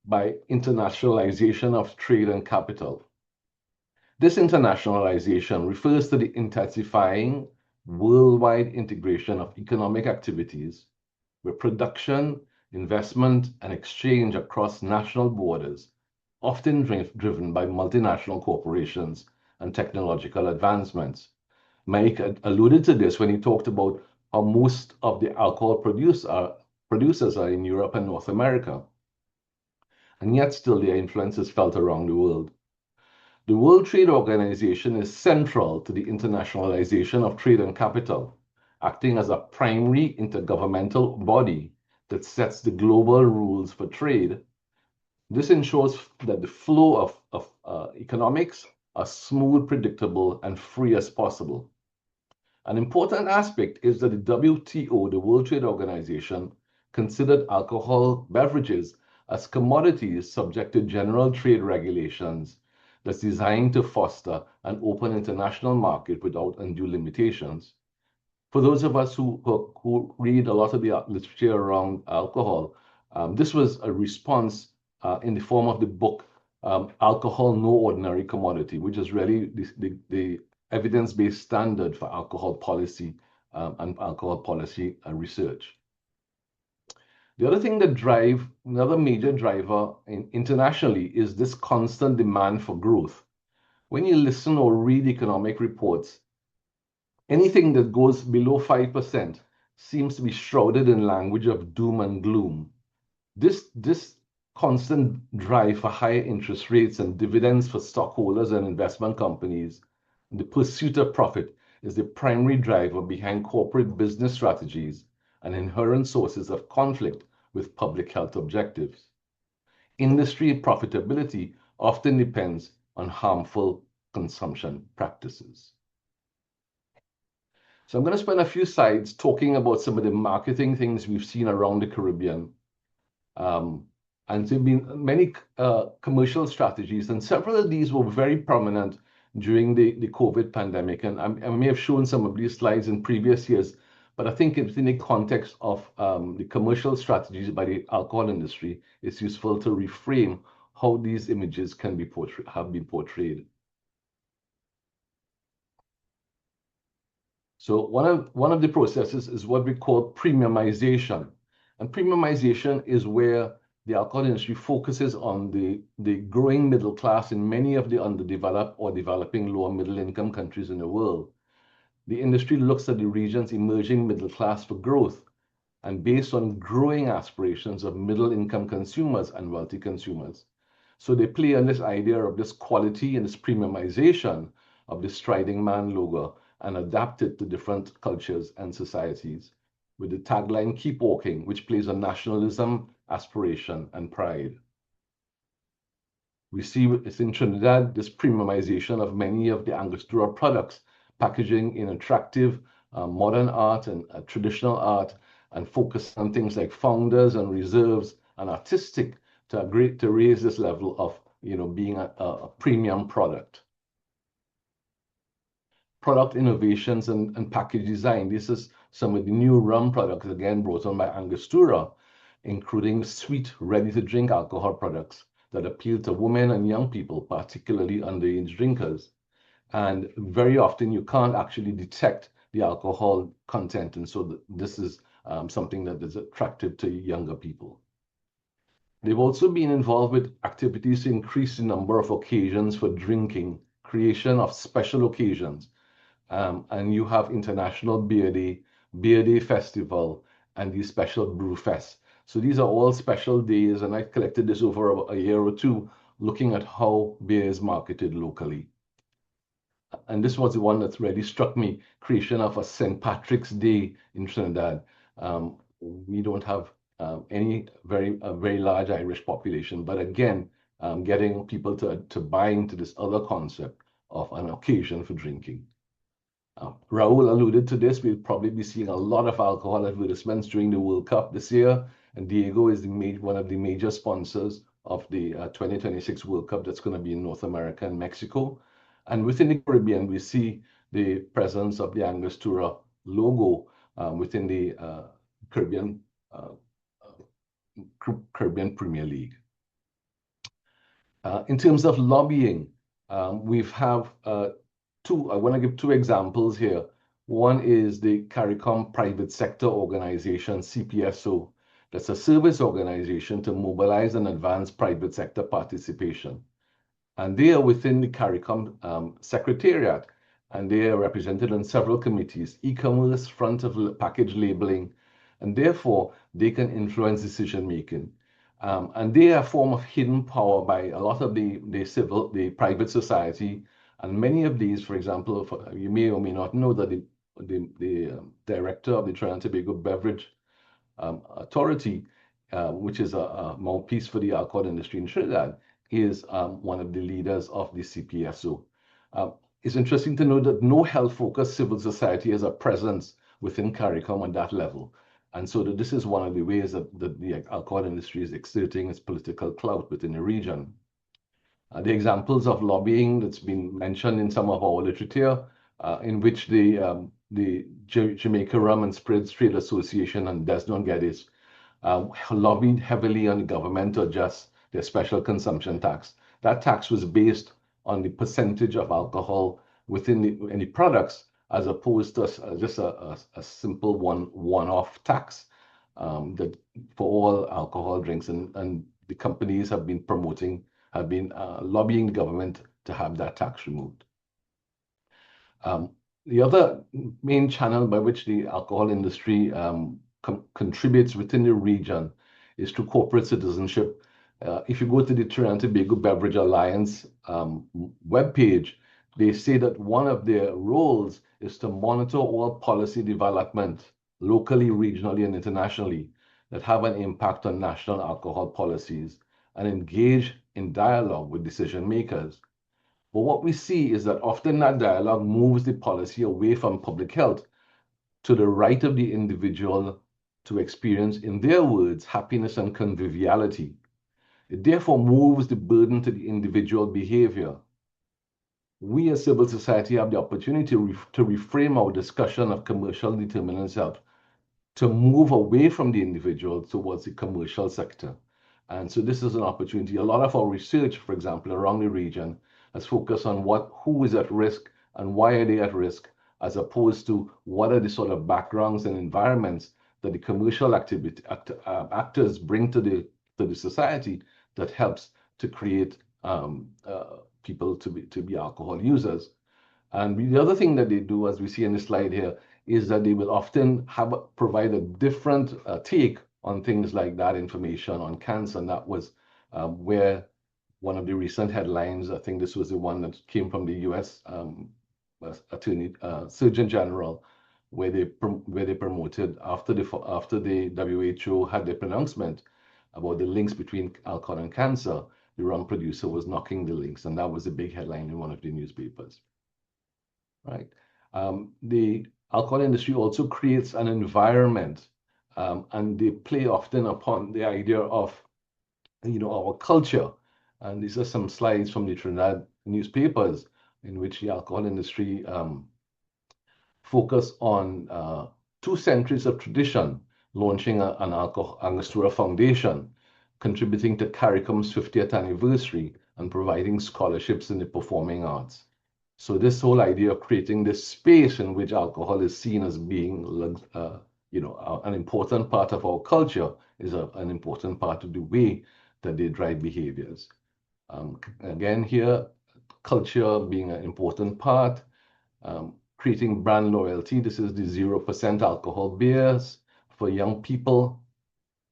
by internationalization of trade and capital. This internationalization refers to the intensifying worldwide integration of economic activities where production, investment, and exchange across national borders, often driven by multinational corporations and technological advancements. Mike alluded to this when he talked about how most of the alcohol producers are in Europe and North America. And yet still their influence is felt around the world. The World Trade Organization is central to the internationalization of trade and capital, acting as a primary intergovernmental body that sets the global rules for trade. This ensures that the flow of economics are smooth, predictable, and free as possible. An important aspect is that the WTO, the World Trade Organization, considered alcohol beverages as commodities subject to general trade regulations that's designed to foster an open international market without undue limitations. For those of us who read a lot of the literature around alcohol, this was a response in the form of the book Alcohol, No Ordinary Commodity, which is really the evidence-based standard for alcohol policy and alcohol policy research. The other thing that another major driver internationally is this constant demand for growth. When you listen or read economic reports, anything that goes below 5% seems to be shrouded in language of doom and gloom. This constant drive for higher interest rates and dividends for stockholders and investment companies, the pursuit of profit is the primary driver behind corporate business strategies and inherent sources of conflict with public health objectives. Industry profitability often depends on harmful consumption practices. So I'm going to spend a few slides talking about some of the marketing things we've seen around the Caribbean. And there have been many commercial strategies, and several of these were very prominent during the COVID pandemic. And I may have shown some of these slides in previous years, but I think within the context of the commercial strategies by the alcohol industry, it's useful to reframe how these images can be have been portrayed. So one of the processes is what we call premiumization. And premiumization is where the alcohol industry focuses on the growing middle class in many of the underdeveloped or developing lower middle income countries in the world. The industry looks at the region's emerging middle class for growth, and based on growing aspirations of middle income consumers and wealthy consumers. So they play on this idea of this quality and this premiumization of the striding man logo and adapt it to different cultures and societies, with the tagline "Keep Walking," which plays on nationalism, aspiration, and pride. We see it's in Trinidad this premiumization of many of the Angostura products packaging in attractive modern art and traditional art, and focus on things like founders and reserves and artistic to raise this level of being a premium product. Product innovations and package design. This is some of the new rum products, again, brought on by Angostura, including sweet, ready-to-drink alcohol products that appeal to women and young people, particularly underage drinkers. And very often you can't actually detect the alcohol content. And so this is something that is attractive to younger people. They've also been involved with activities to increase the number of occasions for drinking, creation of special occasions. And you have International Beer Day Festival, and the special Brew Fest. So these are all special days, and I collected this over a year or two, looking at how beer is marketed locally. And this was the one that really struck me, creation of a St. Patrick's Day in Trinidad. We don't have any very large Irish population, but again, getting people to buy into this other concept of an occasion for drinking. Raul alluded to this. We'll probably be seeing a lot of alcohol advertisements during the World Cup this year, and Diego is one of the major sponsors of the 2026 World Cup that's going to be in North America and Mexico. And within the Caribbean, we see the presence of the Angostura logo within the Caribbean Premier League. In terms of lobbying, we have I want to give two examples here. One is the CARICOM Private Sector Organization, CPSO. That's a service organization to mobilize and advance private sector participation. And they are within the CARICOM Secretariat, and they are represented on several committees, e-commerce, front of package labeling, and therefore they can influence decision making. And they are a form of hidden power by a lot of the private society. And many of these, for example, you may or may not know that the director of the Trinidad and Tobago Beverage Authority, which is a mouthpiece for the alcohol industry in Trinidad, is one of the leaders of the CPSO. It's interesting to note that no health-focused civil society has a presence within CARICOM on that level. And so this is one of the ways that the alcohol industry is exerting its political clout within the region. The examples of lobbying that's been mentioned in some of our literature, in which the Jamaica Rum and Spirits Trade Association and Desmond Geddes lobbied heavily on the government to adjust their special consumption tax. That tax was based on the percentage of alcohol within any products, as opposed to just a simple one-off tax that for all alcohol drinks. And the companies have been lobbying the government to have that tax removed. The other main channel by which the alcohol industry contributes within the region is through corporate citizenship. If you go to the Trinidad and Tobago Beverage Alliance webpage, they say that one of their roles is to monitor all policy development locally, regionally, and internationally that have an impact on national alcohol policies and engage in dialogue with decision makers. But what we see is that often that dialogue moves the policy away from public health to the right of the individual to experience, in their words, happiness and conviviality. It therefore moves the burden to the individual behavior. We as civil society have the opportunity to reframe our discussion of commercial determinants of health to move away from the individual towards the commercial sector. And so this is an opportunity. A lot of our research, for example, around the region has focused on who is at risk and why are they at risk, as opposed to what are the sort of backgrounds and environments that the commercial actors bring to the society that helps to create people to be alcohol users. And the other thing that they do, as we see in the slide here, is that they will often provide a different take on things like that information on cancer. And that was where one of the recent headlines, I think this was the one that came from the US Surgeon General, where they promoted after the WHO had their pronouncement about the links between alcohol and cancer, the rum producer was knocking the links, and that was a big headline in one of the newspapers. Right. The alcohol industry also creates an environment, and they play often upon the idea of, our culture. And these are some slides from the Trinidad newspapers in which the alcohol industry focus on 2 centuries of tradition, launching an Angostura Foundation, contributing to CARICOM's 50th anniversary, and providing scholarships in the performing arts. So this whole idea of creating this space in which alcohol is seen as being, an important part of our culture is an important part of the way that they drive behaviors. Again, here, culture being an important part, creating brand loyalty. This is the 0% alcohol beers for young people,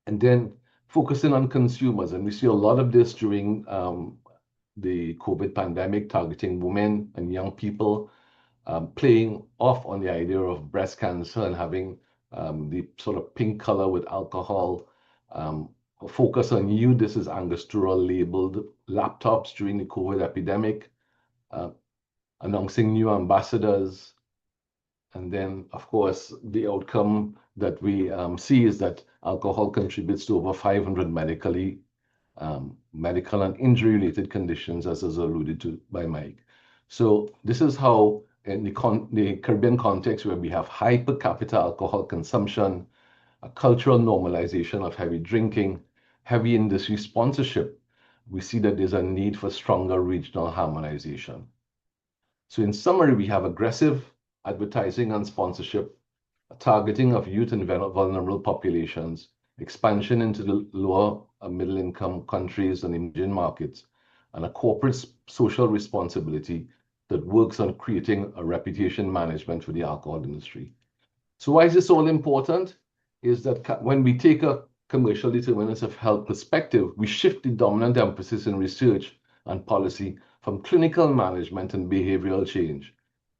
and then focusing on consumers. And we see a lot of this during the COVID pandemic, targeting women and young people, playing off on the idea of breast cancer and having the sort of pink color with alcohol. Focus on you. This is Angostura labeled laptops during the COVID epidemic, announcing new ambassadors. And then, of course, the outcome that we see is that alcohol contributes to over 500 medical and injury-related conditions, as is alluded to by Mike. So this is how, in the Caribbean context, where we have high per capita alcohol consumption, a cultural normalization of heavy drinking, heavy industry sponsorship, we see that there's a need for stronger regional harmonization. So in summary, we have aggressive advertising and sponsorship, a targeting of youth and vulnerable populations, expansion into the lower middle income countries and emerging markets, and a corporate social responsibility that works on creating a reputation management for the alcohol industry. So why is this all important? Is that when we take a commercial determinants of health perspective, we shift the dominant emphasis in research and policy from clinical management and behavioral change.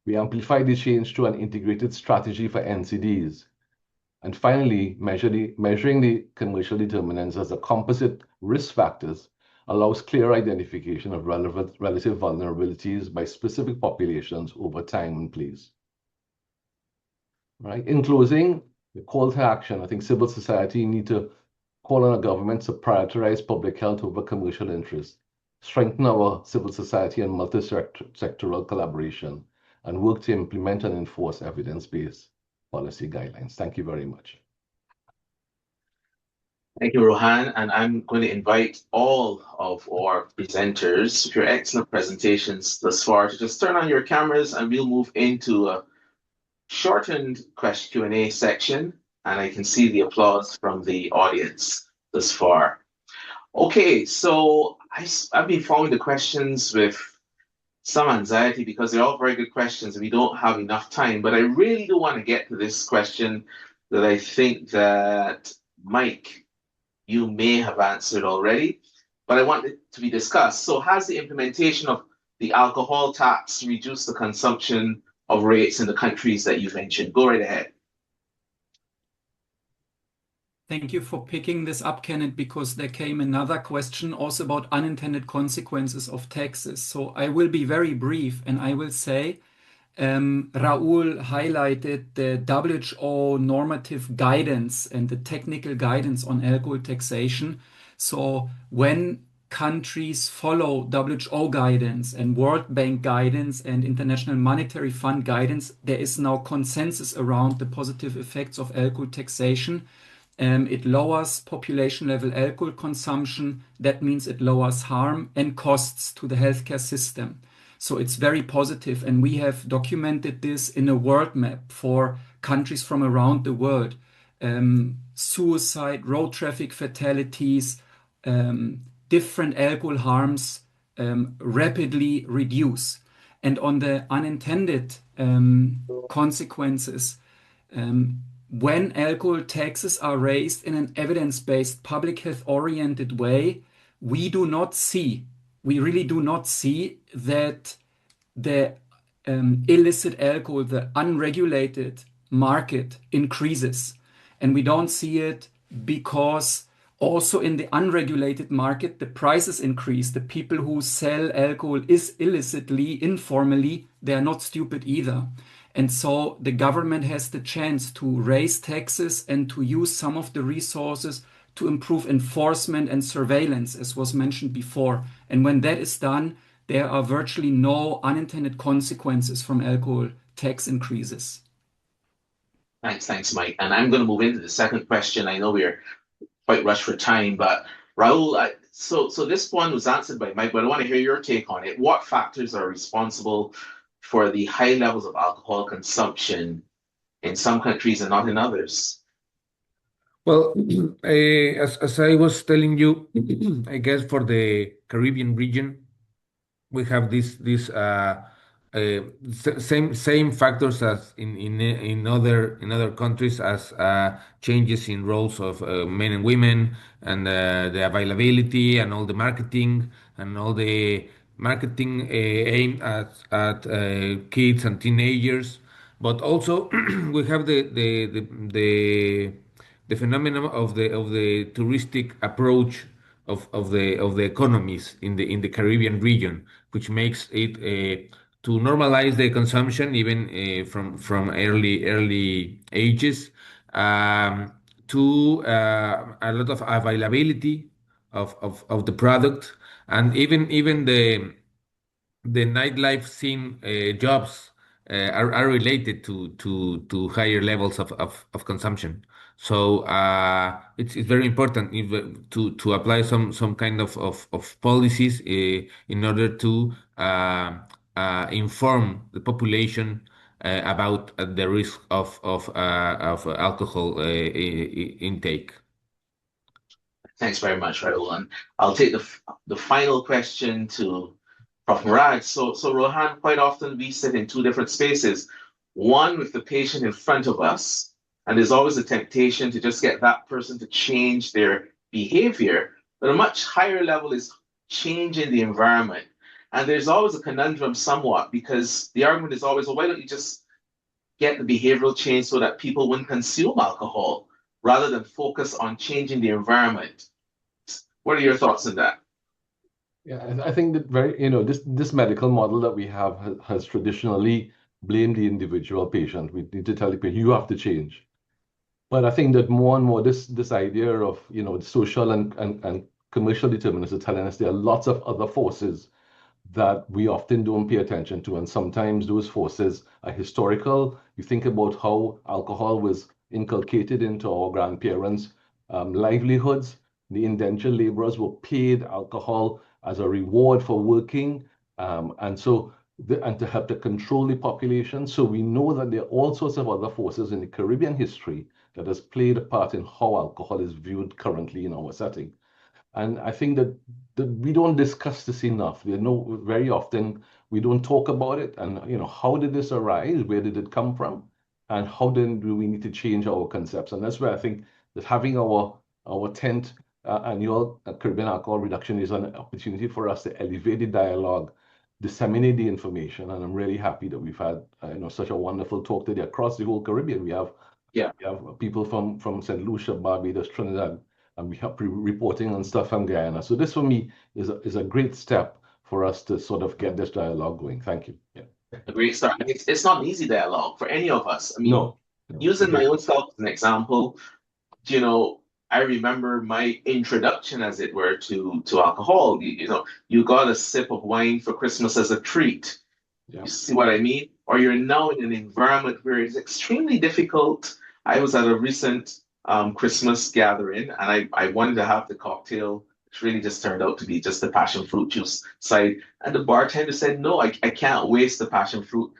We amplify the change through an integrated strategy for NCDs. And finally, measuring the commercial determinants as a composite risk factors allows clear identification of relative vulnerabilities by specific populations over time and place. Right. In closing, the call to action, I think civil society need to call on our government to prioritize public health over commercial interests, strengthen our civil society and multi-sectoral collaboration, and work to implement and enforce evidence-based policy guidelines. Thank you very much.
Thank you, Rohan. And I'm going to invite all of our presenters with your excellent presentations thus far to just turn on your cameras, and we'll move into a shortened Q&A section. And I can see the applause from the audience thus far. Okay, so I've been following the questions with some anxiety because they're all very good questions and we don't have enough time. But I really do want to get to this question that I think that Mike, you may have answered already, but I want it to be discussed. So has the implementation of the alcohol tax reduced the consumption of rates in the countries that you mentioned? Go right ahead.
Thank you for picking this up, Kenneth, because there came another question also about unintended consequences of taxes. So I will be very brief and I will say, Raul highlighted the WHO normative guidance and the technical guidance on alcohol taxation. So when countries follow WHO guidance and World Bank guidance and International Monetary Fund guidance, there is now consensus around the positive effects of alcohol taxation. It lowers population level alcohol consumption. That means it lowers harm and costs to the healthcare system. So it's very positive, and we have documented this in a world map for countries from around the world. Suicide, road traffic fatalities, different alcohol harms rapidly reduce. And on the unintended consequences, when alcohol taxes are raised in an evidence-based, public health-oriented way, we really do not see that the illicit alcohol, the unregulated market increases. And we don't see it because also in the unregulated market, the prices increase. The people who sell alcohol illicitly, informally, they are not stupid either. And so the government has the chance to raise taxes and to use some of the resources to improve enforcement and surveillance, as was mentioned before. And when that is done, there are virtually no unintended consequences from alcohol tax increases.
Thanks, Mike. And I'm going to move into the second question. I know we're quite rushed for time, but Raul, so this one was answered by Mike, but I want to hear your take on it. What factors are responsible for the high levels of alcohol consumption in some countries and not in others?
Well, as I was telling you, I guess for the Caribbean region, we have same factors as in other countries, as changes in roles of men and women, and the availability and all the marketing and all the marketing aimed at kids and teenagers. But also we have the phenomenon of the touristic approach of the economies in the Caribbean region, which makes it to normalize the consumption even from early ages, to a lot of availability of the product, and even the nightlife scene jobs are related to higher levels of consumption. So it's very important to apply some kind of policies in order to inform the population about the risk of alcohol intake.
Thanks very much, Raul. And I'll take the final question to Prof. Murad. So Rohan, quite often we sit in two different spaces, one with the patient in front of us, and there's always a temptation to just get that person to change their behavior, but a much higher level is changing the environment. And there's always a conundrum somewhat, because the argument is always, well, why don't you just get the behavioral change so that people wouldn't consume alcohol rather than focus on changing the environment? What are your thoughts on that?
Yeah, I think that this medical model that we have has traditionally blamed the individual patient. We need to tell the patient, you have to change. But I think that more and more this idea of social and commercial determinants are telling us there are lots of other forces that we often don't pay attention to, and sometimes those forces are historical. You think about how alcohol was inculcated into our grandparents' livelihoods. The indentured laborers were paid alcohol as a reward for working, and to help to control the population. So we know that there are all sorts of other forces in the Caribbean history that has played a part in how alcohol is viewed currently in our setting. And I think that we don't discuss this enough. Very often we don't talk about it. And how did this arise? Where did it come from? And how then do we need to change our concepts? And that's where I think that having our 10th annual Caribbean alcohol reduction is an opportunity for us to elevate the dialogue, disseminate the information. And I'm really happy that we've had such a wonderful talk today across the whole Caribbean. We have people from St. Lucia, Barbados, Trinidad, and we have reporting on stuff from Guyana. So this for me is a great step for us to sort of get this dialogue going. Thank you. Yeah.
A great start. It's not an easy dialogue for any of us. I mean,
no.
Using my own self as an example, I remember my introduction, as it were, to alcohol. You got a sip of wine for Christmas as a treat. Yeah. You see what I mean? Or you're now in an environment where it's extremely difficult. I was at a recent Christmas gathering, and I wanted to have the cocktail, which really just turned out to be just the passion fruit juice side. And the bartender said, no, I can't waste the passion fruit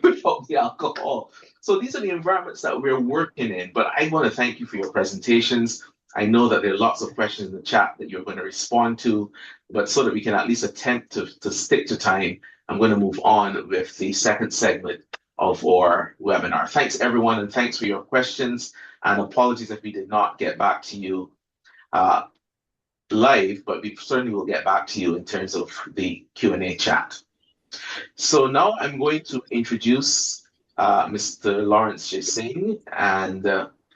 without the alcohol. So these are the environments that we're working in. But I want to thank you for your presentations. I know that there are lots of questions in the chat that you're going to respond to, but so that we can at least attempt to stick to time, I'm going to move on with the second segment of our webinar. Thanks, everyone, and thanks for your questions. And apologies if we did not get back to you live, but we certainly will get back to you in terms of the Q&A chat. So now I'm going to introduce Mr. Lawrence J. Singh, and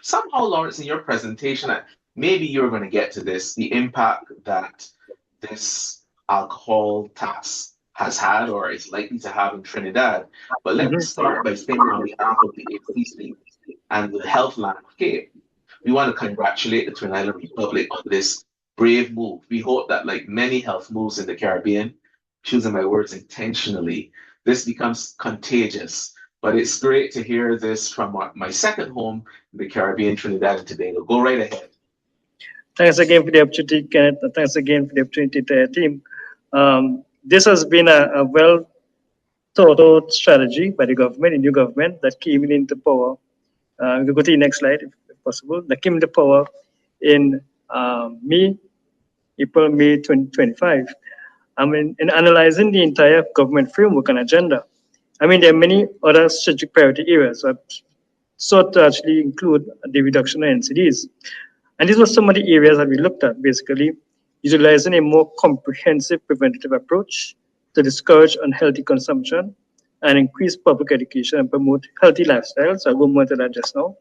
somehow, Lawrence, in your presentation, maybe you're going to get to this, the impact that this alcohol tax has had or is likely to have in Trinidad. But let me start by saying on behalf of the HCC and the health landscape, we want to congratulate the Twin Island Republic on this brave move. We hope that, like many health moves in the Caribbean, choosing my words intentionally, this becomes contagious. But it's great to hear this from my second home in the Caribbean, Trinidad and Tobago. Go right ahead.
Thanks again for the opportunity, Kenneth. Thanks again for the opportunity to our team. This has been a well thought out strategy by the government, the new government that came into power. We'll go to the next slide, if possible. That came into power in April, May 2025. I mean, in analyzing the entire government framework and agenda, I mean, there are many other strategic priority areas that sought to actually include the reduction of NCDs. And these were some of the areas that we looked at, basically, utilizing a more comprehensive preventative approach to discourage unhealthy consumption and increase public education and promote healthy lifestyles. I'll go more to that just now.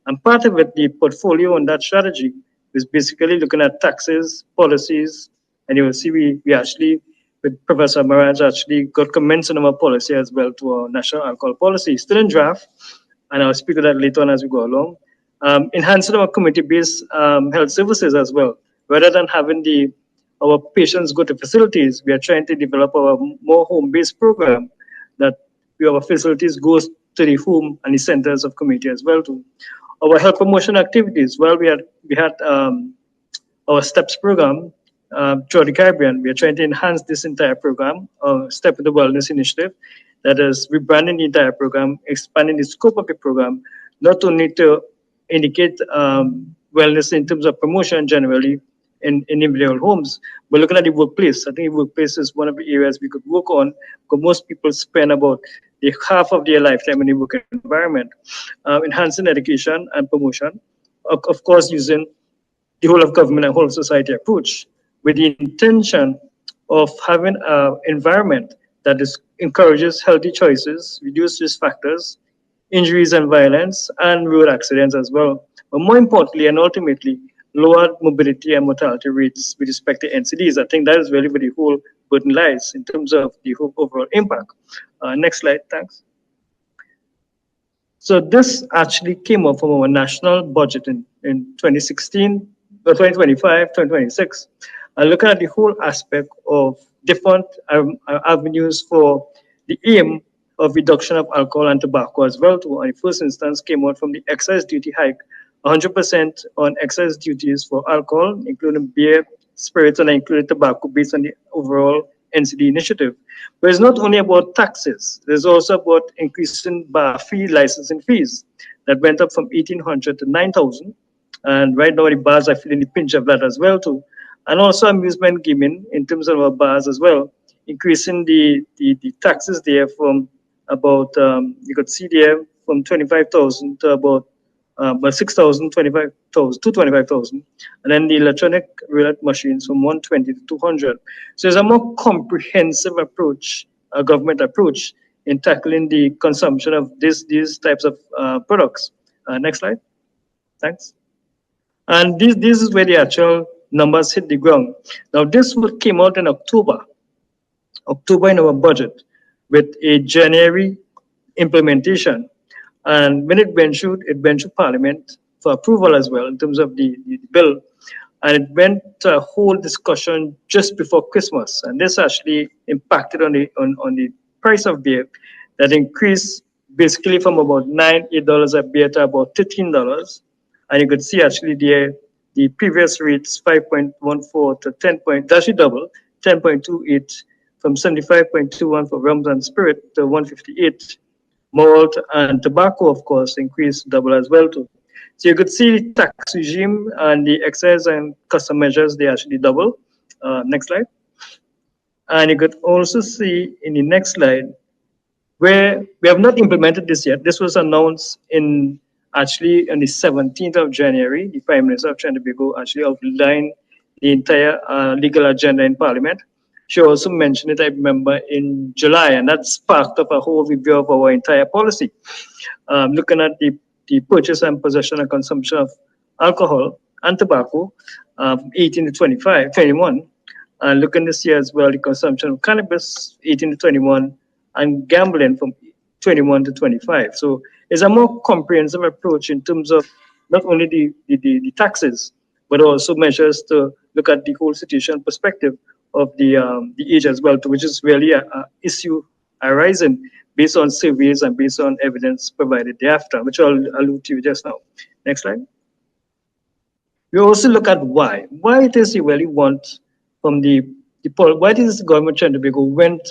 And part of it, the portfolio on that strategy is basically looking at taxes, policies, and you will see we actually, with Professor Maraj, actually got comments on our policy as well to our national alcohol policy. Still in draft, and I'll speak to that later on as we go along. Enhancing our community-based health services as well. Rather than having our patients go to facilities, we are trying to develop our more home-based program that our facilities goes to the home and the centers of community as well too. Our health promotion activities, well, we had our STEPS program throughout the Caribbean. We are trying to enhance this entire program, Step in the Wellness Initiative, that is rebranding the entire program, expanding the scope of the program, not only to indicate wellness in terms of promotion generally in individual homes, but looking at the workplace. I think the workplace is one of the areas we could work on, because most people spend about half of their lifetime in the work environment. Enhancing education and promotion, of course, using the whole of government and whole of society approach with the intention of having an environment that encourages healthy choices, reduce risk factors, injuries and violence, and road accidents as well. But more importantly and ultimately, lower mobility and mortality rates with respect to NCDs. I think that is really where the whole burden lies in terms of the whole overall impact. Next slide, thanks. So this actually came up from our national budget in 2016, 2025, 2026. Looking at the whole aspect of different avenues for the aim of reduction of alcohol and tobacco as well. In the first instance came out from the excise duty hike, 100% on excise duties for alcohol, including beer, spirits, and including tobacco based on the overall NCD initiative. But it's not only about taxes, there's also about increasing bar fee licensing fees that went up from 1,800 to 9,000. And right now the bars are feeling the pinch of that as well too. And also amusement gaming in terms of our bars as well, increasing the taxes there from about, you could see there from 25,000 to about 6,000, 25,000 to 25,000. And then the electronic roulette machines from 120 to 200. So there's a more comprehensive approach, a government approach in tackling the consumption of these types of products. Next slide. Thanks. And this is where the actual numbers hit the ground. Now this came out in October in our budget with a January implementation. And when it went through Parliament for approval as well in terms of the bill. And it went to a whole discussion just before Christmas. And this actually impacted on the price of beer that increased basically from about $8 a beer to about $13. And you could see actually the previous rates 5.14 to 10 point, that's double, 10.28 from 75.21 for rums and spirit to 158. Malt and tobacco, of course, increased double as well too. So you could see the tax regime and the excise and custom measures, they actually double. Next slide. And you could also see in the next slide where we have not implemented this yet. This was announced actually on the 17th of January. The Prime Minister of Trinidad and Tobago actually outlined the entire legal agenda in Parliament. She also mentioned it, I remember, in July, and that sparked up a whole review of our entire policy, looking at the purchase and possession and consumption of alcohol and tobacco, 18 to 21, And looking this year as well, the consumption of cannabis, 18 to 21, and gambling from 21 to 25. So it's a more comprehensive approach in terms of not only the taxes, but also measures to look at the whole situation perspective of the age as well, which is really an issue arising based on surveys and based on evidence provided thereafter, which I'll allude to just now. Next slide. We also look at why it is you really want from why is the government trying to be went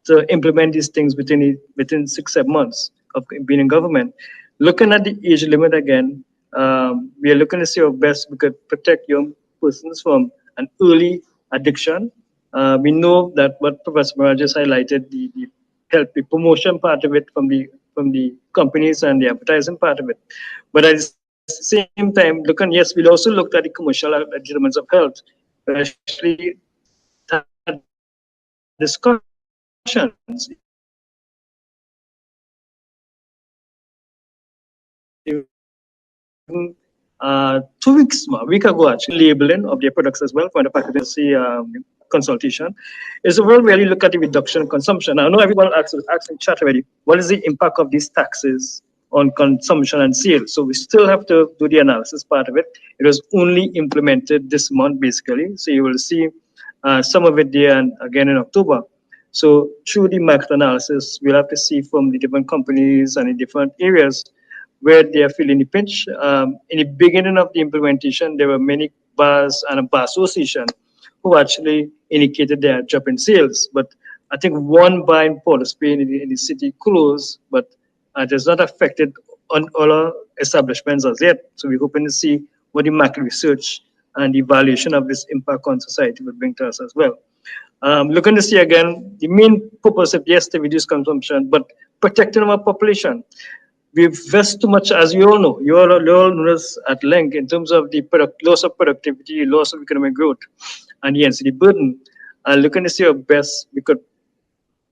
to implement these things within 6-7 months of being in government. Looking at the age limit again, we are looking to see how best we could protect young persons from an early addiction. We know that what Professor Mara just highlighted, the promotion part of it from the companies and the advertising part of it. But at the same time, yes, we'll also look at the commercial determinants of health, especially discussions. A week ago, actually, labeling of their products as well for the packaging consultation is to really look at the reduction in consumption. I know everyone asked in chat already, what is the impact of these taxes on consumption and sales? So we still have to do the analysis part of it. It was only implemented this month, basically. So you will see some of it there and again in October. So through the market analysis, we'll have to see from the different companies and in different areas where they are feeling the pinch. In the beginning of the implementation, there were many bars and a bar association who actually indicated their drop in sales. But I think one bar in Port of Spain in the city closed, but it has not affected on all our establishments as yet. So we're hoping to see what the market research and the evaluation of this impact on society will bring to us as well. Looking to see again, the main purpose of yes, to reduce consumption, but protecting our population. We invest too much, as you all know. You all know this at length in terms of the loss of productivity, loss of economic growth, and the NCD burden. Looking to see how best we could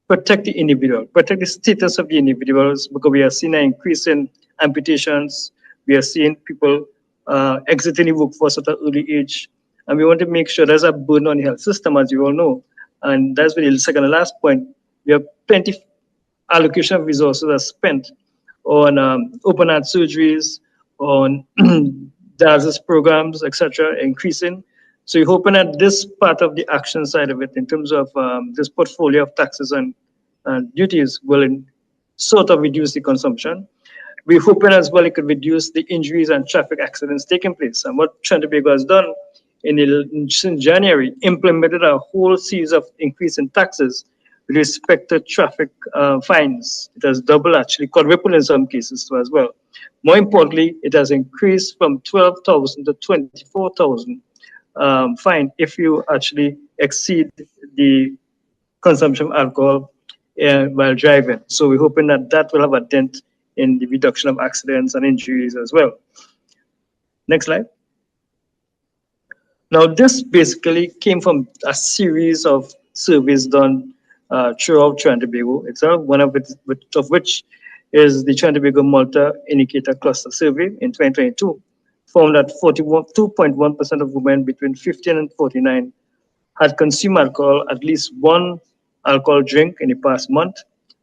protect the individual, protect the status of the individuals, because we are seeing an increase in amputations. We are seeing people exiting the workforce at an early age. And we want to make sure there's a burden on the health system, as you all know. And that's really the second and last point. We have plenty allocation of resources are spent on open heart surgeries, on dialysis programs, etc., increasing. So we're hoping that this part of the action side of it, in terms of this portfolio of taxes and duties, will sort of reduce the consumption. We're hoping as well it could reduce the injuries and traffic accidents taking place. And what Trinidad has done since January, implemented a whole series of increase in taxes with respect to traffic fines. It has doubled, actually, quadrupled in some cases too as well. More importantly, it has increased from 12,000 to 24,000 fine if you actually exceed the consumption of alcohol while driving. So we're hoping that that will have a dent in the reduction of accidents and injuries as well. Next slide. Now, this basically came from a series of surveys done throughout Trinidad and Tobago itself, one of which is the Trinidad and Tobago Multi-Indicator Cluster Survey in 2022, found that 42.1% of women between 15 and 49 had consumed alcohol, at least one alcohol drink in the past month,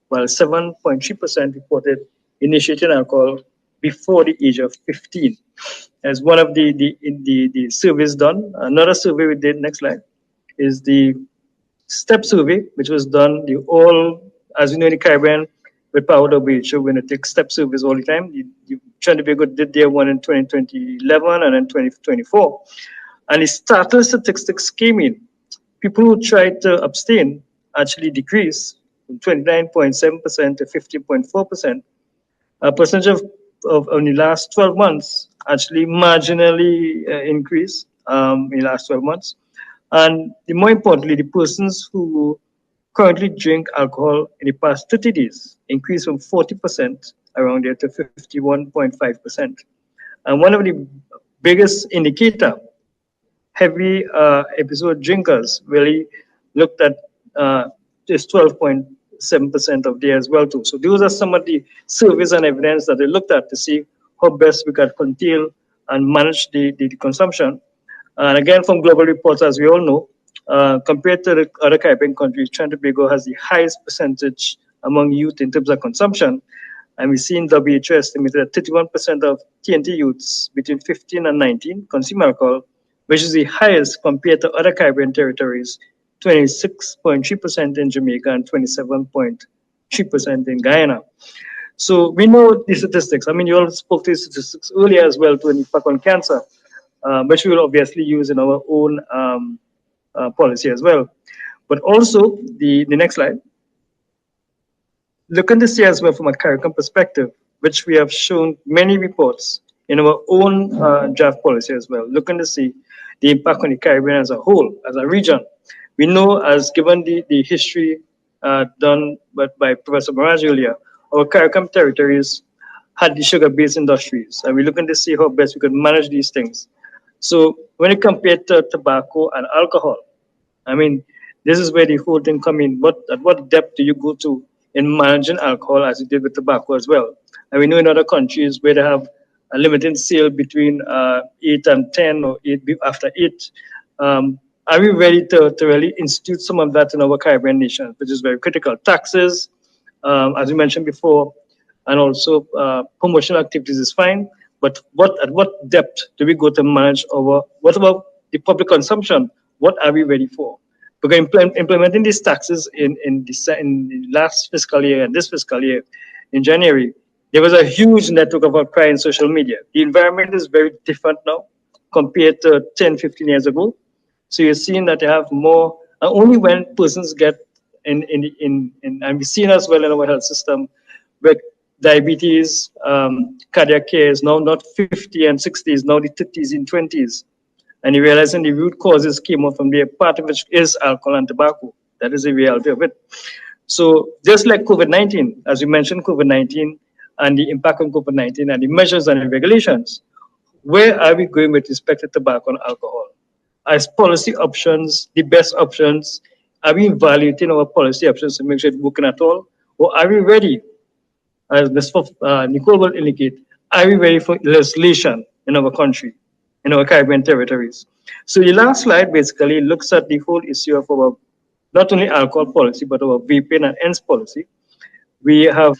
while 7.3% reported initiating alcohol before the age of 15. As one of the surveys done. Another survey we did, next slide, is the STEP survey, which was done, as you know, in the Caribbean, with PAHO WHO, when it takes STEP surveys all the time. Trinidad and Tobago did their one in 2011 and then 2024. And the startling statistics came in. People who tried to abstain actually decreased from 29.7% to 15.4%. A percentage of in the last 12 months actually marginally increased in the last 12 months. And more importantly, the persons who currently drink alcohol in the past 30 days increased from 40% around there to 51.5%. And one of the biggest indicator, heavy episode drinkers, really looked at just 12.7% of there as well too. So those are some of the surveys and evidence that they looked at to see how best we can contain and manage the consumption. And again, from global reports, as we all know, compared to the other Caribbean countries, Trinidad and Tobago has the highest percentage among youth in terms of consumption. And we've seen WHO estimated that 31% of TNT youths between 15 and 19 consume alcohol, which is the highest compared to other Caribbean territories, 26.3% in Jamaica and 27.3% in Guyana. So we know the statistics. I mean, you all spoke to the statistics earlier as well to an impact on cancer, which we will obviously use in our own policy as well. But also, the next slide. Look at this year as well from a CARICOM perspective, which we have shown many reports in our own draft policy as well, looking to see the impact on the Caribbean as a whole, as a region. We know, as given the history done by Professor Mirage earlier, our CARICOM territories had the sugar-based industries, and we're looking to see how best we could manage these things. So when you compare to tobacco and alcohol, I mean, this is where the whole thing comes in. At what depth do you go to in managing alcohol as you did with tobacco as well? And we know in other countries where they have a limited sale between 8 and 10 or 8 after 8. Are we ready to really institute some of that in our Caribbean nations, which is very critical? Taxes, as we mentioned before, and also promotional activities is fine, but at what depth do we go to manage what about the public consumption? What are we ready for? Because implementing these taxes in the last fiscal year and this fiscal year, in January, there was a huge network of outcry in social media. The environment is very different now compared to 10, 15 years ago. So you're seeing that they have more, only when persons get and we've seen as well in our health system, where diabetes, cardiac care is now not 50 and 60s, now the 30s and 20s. And you realizing the root causes came up from there, part of which is alcohol and tobacco. That is the reality of it. So just like COVID-19, as you mentioned, COVID-19 and the impact on COVID-19 and the measures and the regulations, where are we going with respect to tobacco and alcohol? As policy options, the best options, are we evaluating our policy options to make sure it's working at all? Or are we ready, as Ms. Nicole will indicate, are we ready for legislation in our country, in our Caribbean territories? So the last slide basically looks at the whole issue of our, not only alcohol policy, but our vaping and ENDS policy. We have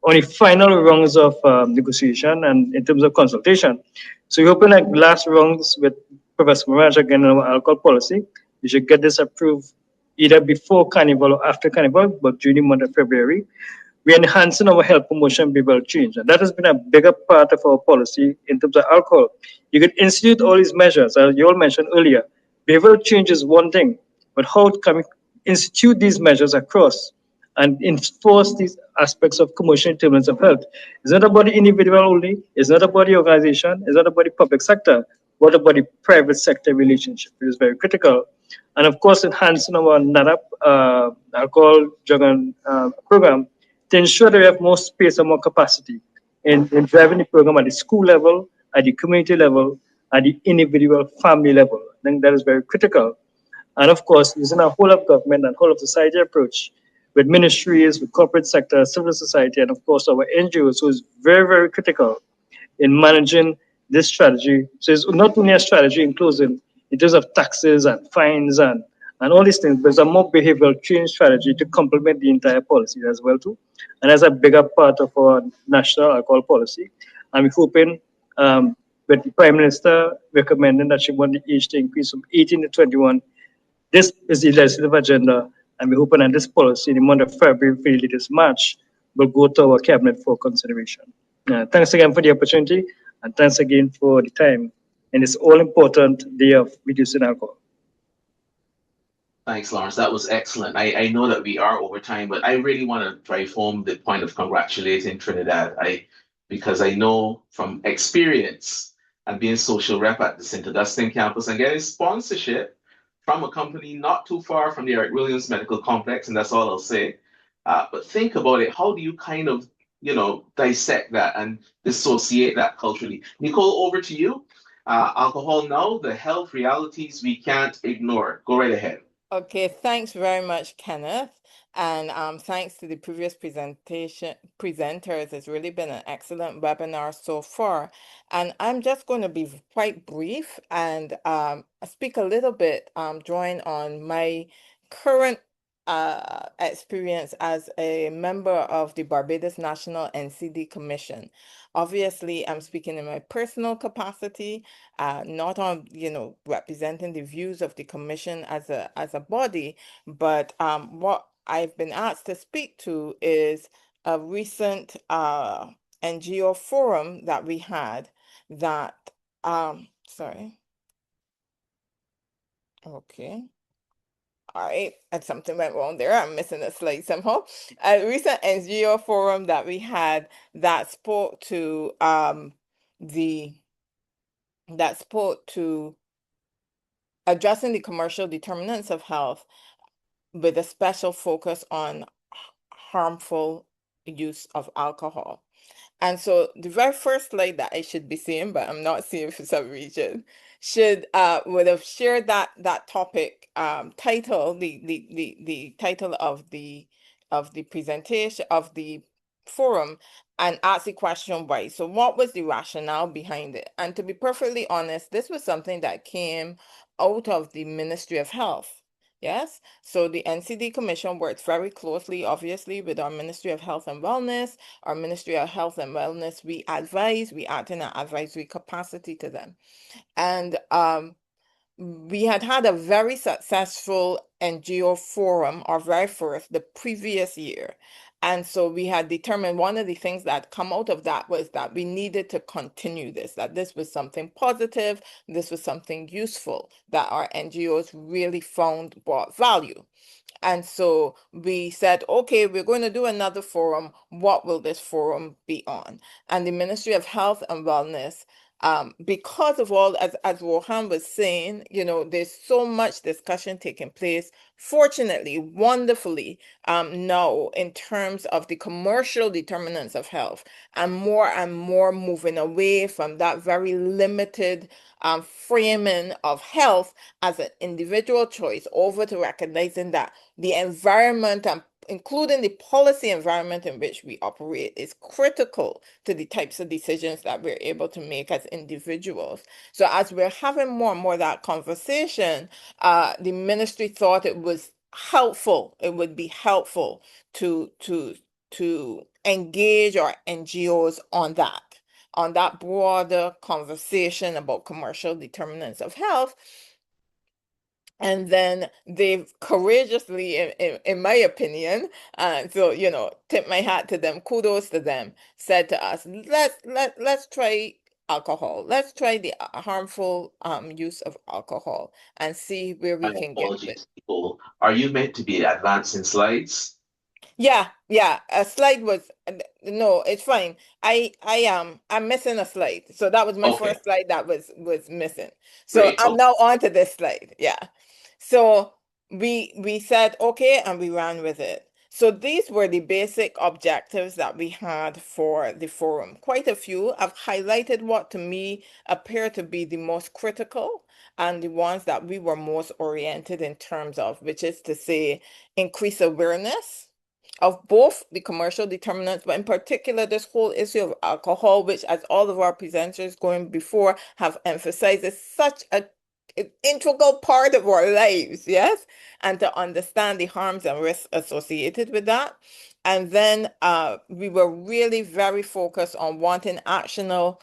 on the final rounds of negotiation and in terms of consultation. So we open like last rounds with Professor Mirage again in our alcohol policy. We should get this approved either before Carnival or after Carnival, but during the month of February. We're enhancing our health promotion behavioral change. And that has been a bigger part of our policy in terms of alcohol. You could institute all these measures, as you all mentioned earlier. Behavioral change is one thing, but how can we institute these measures across and enforce these aspects of commercial determinants of health? It's not about the individual only, it's not about the organization, it's not about the public sector. What about the private sector relationship? It is very critical. And of course, enhancing our NADAP alcohol drug and program to ensure that we have more space and more capacity in driving the program at the school level, at the community level, at the individual family level. I think that is very critical. And of course, using a whole of government and whole of society approach with ministries, with corporate sector, civil society, and of course our NGOs, so it's very, very critical in managing this strategy. So it's not only a strategy in closing, in terms of taxes and fines and all these things, but it's a more behavioral change strategy to complement the entire policy as well too. And that's a bigger part of our national alcohol policy. And we're hoping with the Prime Minister recommending that she want the age to increase from 18 to 21. This is the legislative agenda, and we're hoping that this policy in the month of February, for the latest March, will go to our cabinet for consideration. Thanks again for the opportunity, and thanks again for the time. And it's all important day of reducing alcohol.
Thanks, Lawrence. That was excellent. I know that we are over time, but I really want to drive home the point of congratulating Trinidad. Because I know from experience and being social rep at the St. Augustine campus and getting sponsorship from a company not too far from the Eric Williams Medical Complex, and that's all I'll say. But think about it. How do you kind of, dissect that and dissociate that culturally? Nicole, over to you. Alcohol now, the health realities we can't ignore. Go right ahead.
Okay, thanks very much, Kenneth. And thanks to the previous presenters. It's really been an excellent webinar so far. And I'm just going to be quite brief and speak a little bit, drawing on my current experience as a member of the Barbados National NCD Commission. Obviously, I'm speaking in my personal capacity, not on, representing the views of the commission as a body, but what I've been asked to speak to is a recent NGO forum that we had that, sorry. Okay. All right, and something went wrong there. I'm missing a slide somehow. A recent NGO forum that we had that spoke to addressing the commercial determinants of health with a special focus on harmful use of alcohol. And so the very first slide that I should be seeing, but I'm not seeing for some reason, would have shared that topic title, the title of the presentation of the forum, and ask the question why. So what was the rationale behind it? And to be perfectly honest, this was something that came out of the Ministry of Health. Yes, so the NCD Commission works very closely, obviously, with our Ministry of Health and Wellness. Our Ministry of Health and Wellness, we act in an advisory capacity to them. And we had a very successful NGO forum, our very first, the previous year. And so we had determined one of the things that come out of that was that we needed to continue this, that this was something positive, this was something useful, that our NGOs really found brought value. And so we said, okay, we're going to do another forum. What will this forum be on? And the Ministry of Health and Wellness, because of all, as Rohan was saying, there's so much discussion taking place, fortunately, wonderfully, now in terms of the commercial determinants of health, and more moving away from that very limited framing of health as an individual choice over to recognizing that the environment, including the policy environment in which we operate, is critical to the types of decisions that we're able to make as individuals. So as we're having more and more of that conversation, the ministry thought it was helpful, it would be helpful to engage our NGOs on that broader conversation about commercial determinants of health. And then they've courageously, in my opinion, so tip my hat to them, kudos to them, said to us, let's try alcohol. Let's try the harmful use of alcohol and see where we can get it.
People, are you meant to be advancing slides?
Yeah. A slide was no, it's fine. I'm missing a slide. So that was my first slide that was missing. So great. I'm now on to this slide. Yeah. So we said okay, and we ran with it. So these were the basic objectives that we had for the forum. Quite a few. I've highlighted what to me appear to be the most critical and the ones that we were most oriented in terms of, which is to say, increase awareness of both the commercial determinants, but in particular, this whole issue of alcohol, which, as all of our presenters going before have emphasized, is such an integral part of our lives, yes? And to understand the harms and risks associated with that. And then we were really very focused on wanting actionable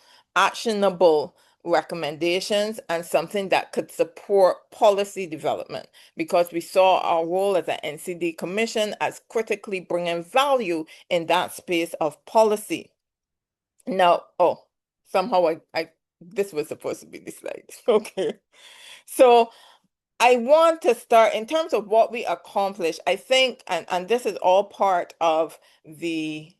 recommendations and something that could support policy development, because we saw our role as an NCD commission as critically bringing value in that space of policy. Now, somehow this was supposed to be the slide. Okay. So I want to start in terms of what we accomplished. I think, and this is all part of the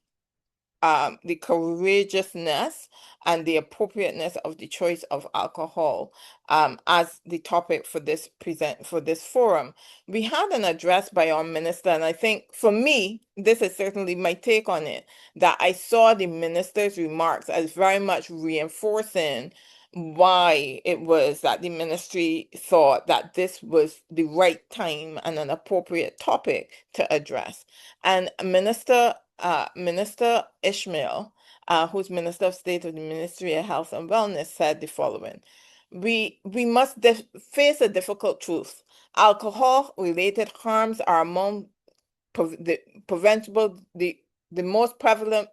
courageousness and the appropriateness of the choice of alcohol as the topic for this forum. We had an address by our minister, and I think for me, this is certainly my take on it, that I saw the minister's remarks as very much reinforcing why it was that the ministry thought that this was the right time and an appropriate topic to address. And Minister Ishmael, who's Minister of State of the Ministry of Health and Wellness, said the following: We must face a difficult truth. Alcohol-related harms are among the most prevalent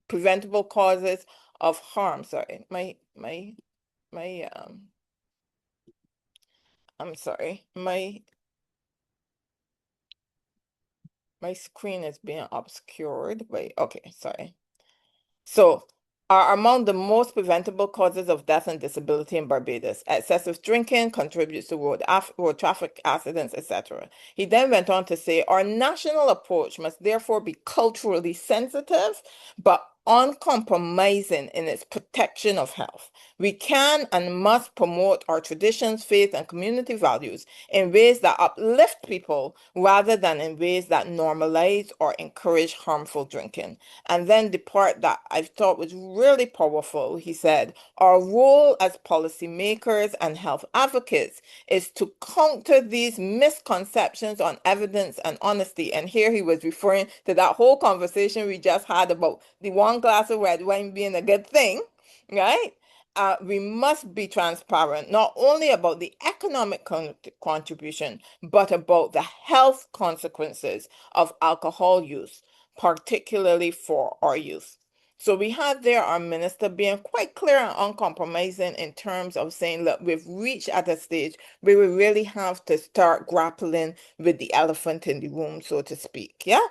preventable causes of harm. Sorry, I'm sorry, my screen is being obscured. Wait, okay, sorry. So, are among the most preventable causes of death and disability in Barbados. Excessive drinking contributes to road traffic accidents, etc. He then went on to say, our national approach must therefore be culturally sensitive, but uncompromising in its protection of health. We can and must promote our traditions, faith, and community values in ways that uplift people rather than in ways that normalize or encourage harmful drinking. And then the part that I thought was really powerful, he said, our role as policymakers and health advocates is to counter these misconceptions on evidence and honesty. And here he was referring to that whole conversation we just had about the one glass of red wine being a good thing, right? We must be transparent, not only about the economic contribution, but about the health consequences of alcohol use, particularly for our youth. So we have there our minister being quite clear and uncompromising in terms of saying, look, we've reached at a stage where we really have to start grappling with the elephant in the room, so to speak. Yeah.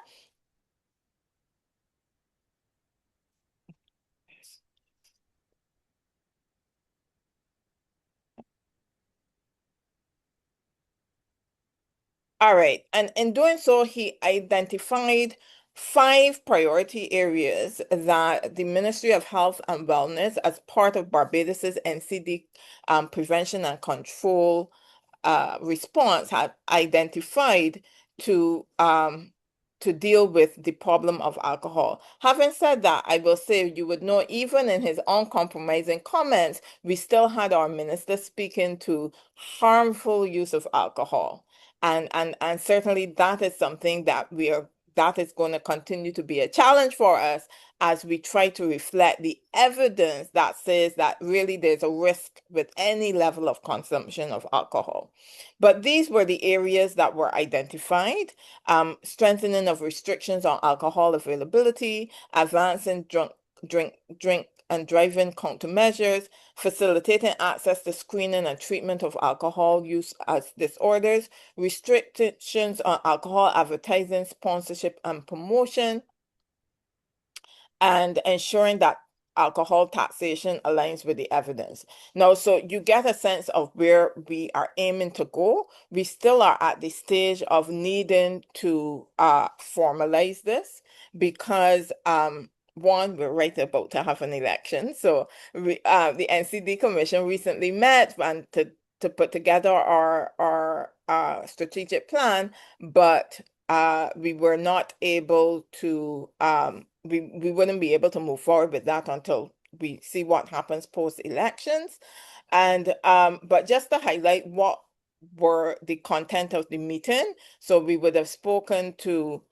All right. And in doing so, he identified 5 priority areas that the Ministry of Health and Wellness, as part of Barbados's NCD prevention and control response, had identified to deal with the problem of alcohol. Having said that, I will say you would know, even in his uncompromising comments, we still had our minister speaking to harmful use of alcohol. And certainly that is something that that is going to continue to be a challenge for us as we try to reflect the evidence that says that really there's a risk with any level of consumption of alcohol. But these were the areas that were identified: strengthening of restrictions on alcohol availability, advancing drink and driving countermeasures, facilitating access to screening and treatment of alcohol use as disorders, restrictions on alcohol advertising, sponsorship, and promotion, and ensuring that alcohol taxation aligns with the evidence. Now, so you get a sense of where we are aiming to go. We still are at the stage of needing to formalize this because one, we're right about to have an election. So the NCD Commission recently met and to put together our strategic plan, but we were not able to we wouldn't be able to move forward with that until we see what happens post-elections. And but just to highlight what were the content of the meeting, so we would have spoken to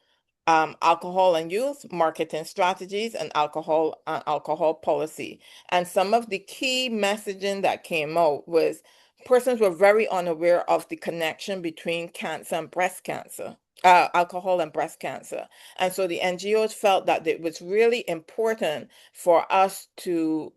alcohol and youth, marketing strategies, and alcohol policy. And some of the key messaging that came out was persons were very unaware of the connection between cancer and breast cancer. Alcohol and breast cancer. And so the NGOs felt that it was really important for us to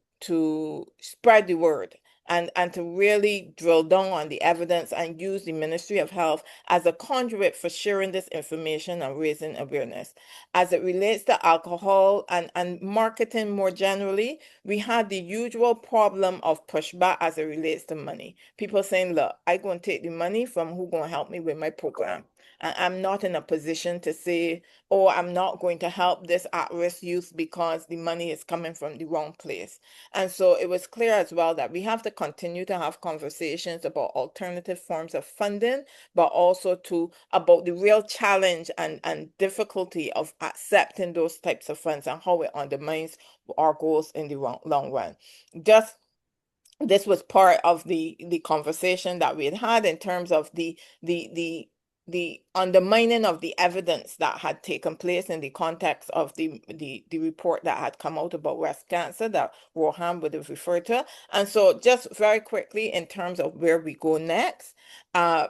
spread the word and to really drill down on the evidence and use the Ministry of Health as a conduit for sharing this information and raising awareness. As it relates to alcohol and marketing more generally, we had the usual problem of pushback as it relates to money. People saying, look, I'm going to take the money from who going to help me with my program. And I'm not in a position to say, oh, I'm not going to help this at-risk youth because the money is coming from the wrong place. And so it was clear as well that we have to continue to have conversations about alternative forms of funding, but also about the real challenge and difficulty of accepting those types of funds and how it undermines our goals in the long run. Just this was part of the conversation that we had in terms of the undermining of the evidence that had taken place in the context of the report that had come out about breast cancer that Rohan would have referred to. And so just very quickly in terms of where we go next, I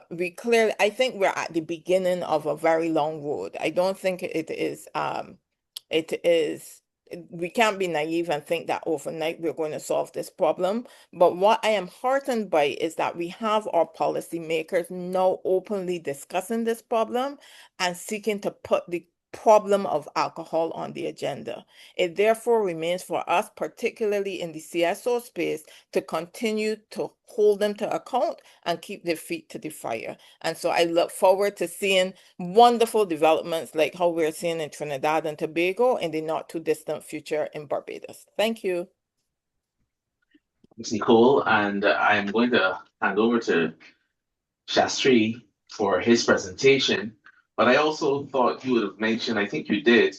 think we're at the beginning of a very long road. I don't think we can't be naive and think that overnight we're going to solve this problem. But what I am heartened by is that we have our policymakers now openly discussing this problem and seeking to put the problem of alcohol on the agenda. It therefore remains for us, particularly in the CSO space, to continue to hold them to account and keep their feet to the fire. And so I look forward to seeing wonderful developments like how we're seeing in Trinidad and Tobago in the not too distant future in Barbados. Thank you.
Thanks, Nicole. And I'm going to hand over to Shastri for his presentation. But I also thought you would have mentioned, I think you did,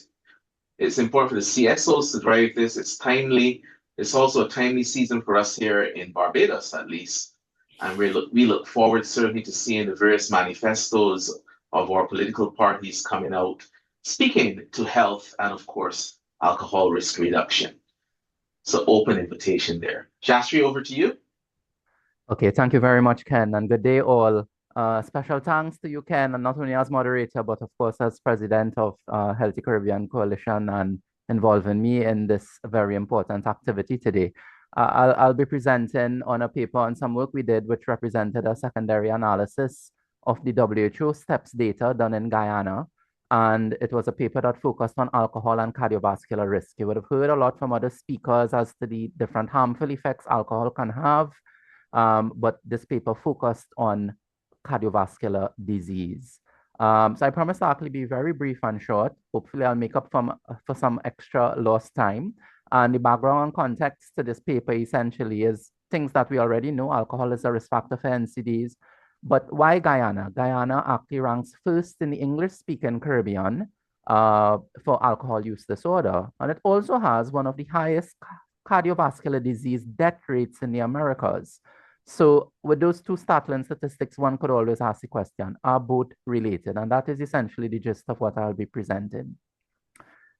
it's important for the CSOs to drive this. It's timely. It's also a timely season for us here in Barbados, at least. And we look forward certainly to seeing the various manifestos of our political parties coming out, speaking to health and, of course, alcohol risk reduction. So open invitation there. Shastri, over to you.
Okay, thank you very much, Ken, and good day all. Special thanks to you, Ken, and not only as moderator, but of course as president of Healthy Caribbean Coalition and involving me in this very important activity today. I'll be presenting on a paper on some work we did, which represented a secondary analysis of the WHO STEPS data done in Guyana. And it was a paper that focused on alcohol and cardiovascular risk. You would have heard a lot from other speakers as to the different harmful effects alcohol can have. But this paper focused on cardiovascular disease. So I promise to actually be very brief and short. Hopefully I'll make up for some extra lost time. And the background and context to this paper essentially is things that we already know. Alcohol is a risk factor for NCDs. But why Guyana? Guyana actually ranks first in the English-speaking Caribbean for alcohol use disorder. And it also has one of the highest cardiovascular disease death rates in the Americas. So with those two startling statistics, one could always ask the question, are both related? And that is essentially the gist of what I'll be presenting.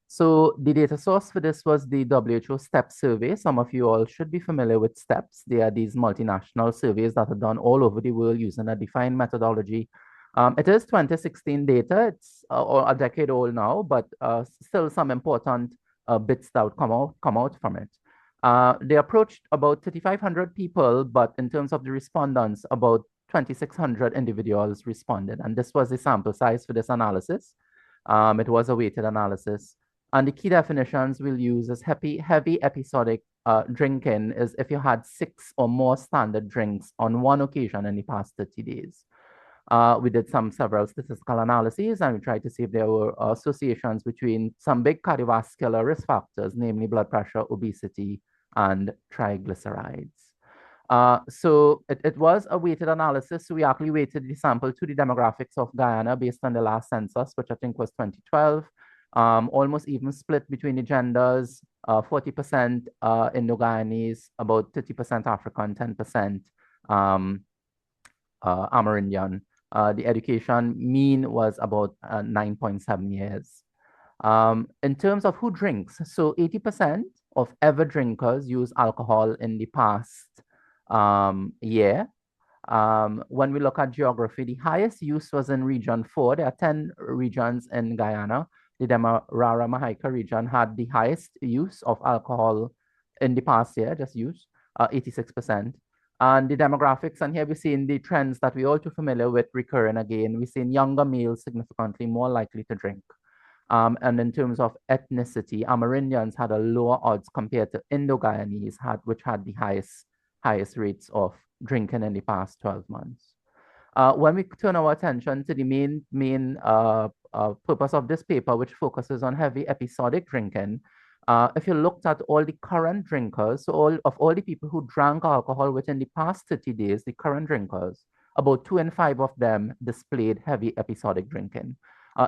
So the data source for this was the WHO STEPS survey. Some of you all should be familiar with STEPS. They are these multinational surveys that are done all over the world using a defined methodology. It is 2016 data. It's a decade old now, but still some important bits that would come out from it. They approached about 3,500 people, but in terms of the respondents, about 2,600 individuals responded. And this was the sample size for this analysis. It was a weighted analysis. And the key definitions we'll use is heavy episodic drinking is if you had 6 or more standard drinks on one occasion in the past 30 days. We did several statistical analyses, and we tried to see if there were associations between some big cardiovascular risk factors, namely blood pressure, obesity, and triglycerides. So it was a weighted analysis. So we actually weighted the sample to the demographics of Guyana based on the last census, which I think was 2012. Almost even split between the genders, 40% Indo-Guyanese, about 30% African, 10% Amerindian. The education mean was about 9.7 years. In terms of who drinks, so 80% of ever drinkers use alcohol in the past year. When we look at geography, the highest use was in region 4. There are 10 regions in Guyana. The Demerara Mahaica region had the highest use of alcohol in the past year, just use, 86%. And the demographics, and here we're seeing the trends that we're all too familiar with recurring again. We're seeing younger males significantly more likely to drink. And in terms of ethnicity, Amerindians had a lower odds compared to Indo-Guyanese, which had the highest rates of drinking in the past 12 months. When we turn our attention to the main purpose of this paper, which focuses on heavy episodic drinking, if you looked at all the current drinkers, so all the people who drank alcohol within the past 30 days, the current drinkers, about 2 in 5 of them displayed heavy episodic drinking.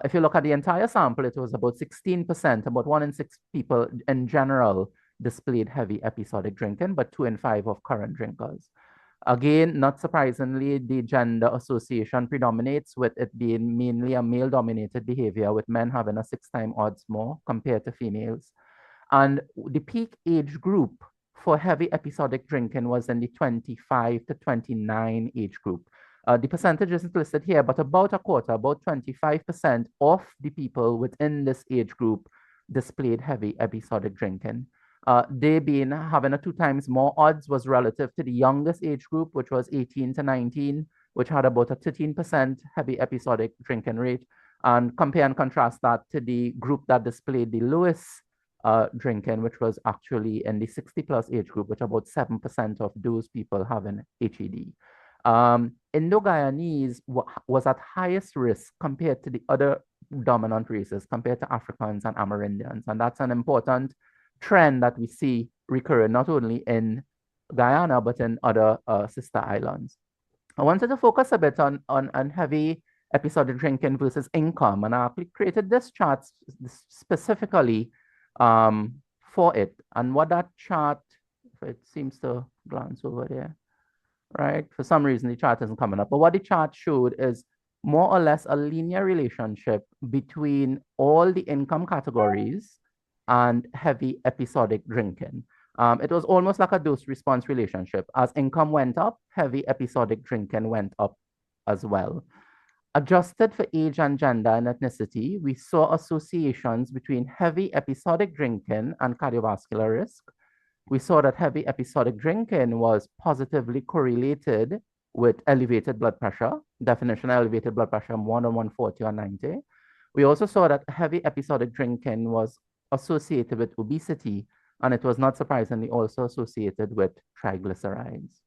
If you look at the entire sample, it was about 16%, about 1 in 6 people in general displayed heavy episodic drinking, but 2 in 5 of current drinkers. Again, not surprisingly, the gender association predominates, with it being mainly a male-dominated behavior, with men having a 6-time odds more compared to females. And the peak age group for heavy episodic drinking was in the 25 to 29 age group. The percentage isn't listed here, but about a quarter, about 25% of the people within this age group displayed heavy episodic drinking. They being having a 2 times more odds was relative to the youngest age group, which was 18 to 19, which had about a 13% heavy episodic drinking rate. And compare and contrast that to the group that displayed the lowest drinking, which was actually in the 60+ age group, which about 7% of those people having HED. Indo-Guyanese was at highest risk compared to the other dominant races, compared to Africans and Amerindians. And that's an important trend that we see recurring not only in Guyana, but in other sister islands. I wanted to focus a bit on heavy episodic drinking versus income. And I actually created this chart specifically for it. And what that chart, if it seems to glance over there, right? For some reason, the chart isn't coming up. But what the chart showed is more or less a linear relationship between all the income categories and heavy episodic drinking. It was almost like a dose-response relationship. As income went up, heavy episodic drinking went up as well. Adjusted for age and gender and ethnicity, we saw associations between heavy episodic drinking and cardiovascular risk. We saw that heavy episodic drinking was positively correlated with elevated blood pressure, definition of elevated blood pressure more than 140 or 90. We also saw that heavy episodic drinking was associated with obesity, and it was not surprisingly also associated with triglycerides.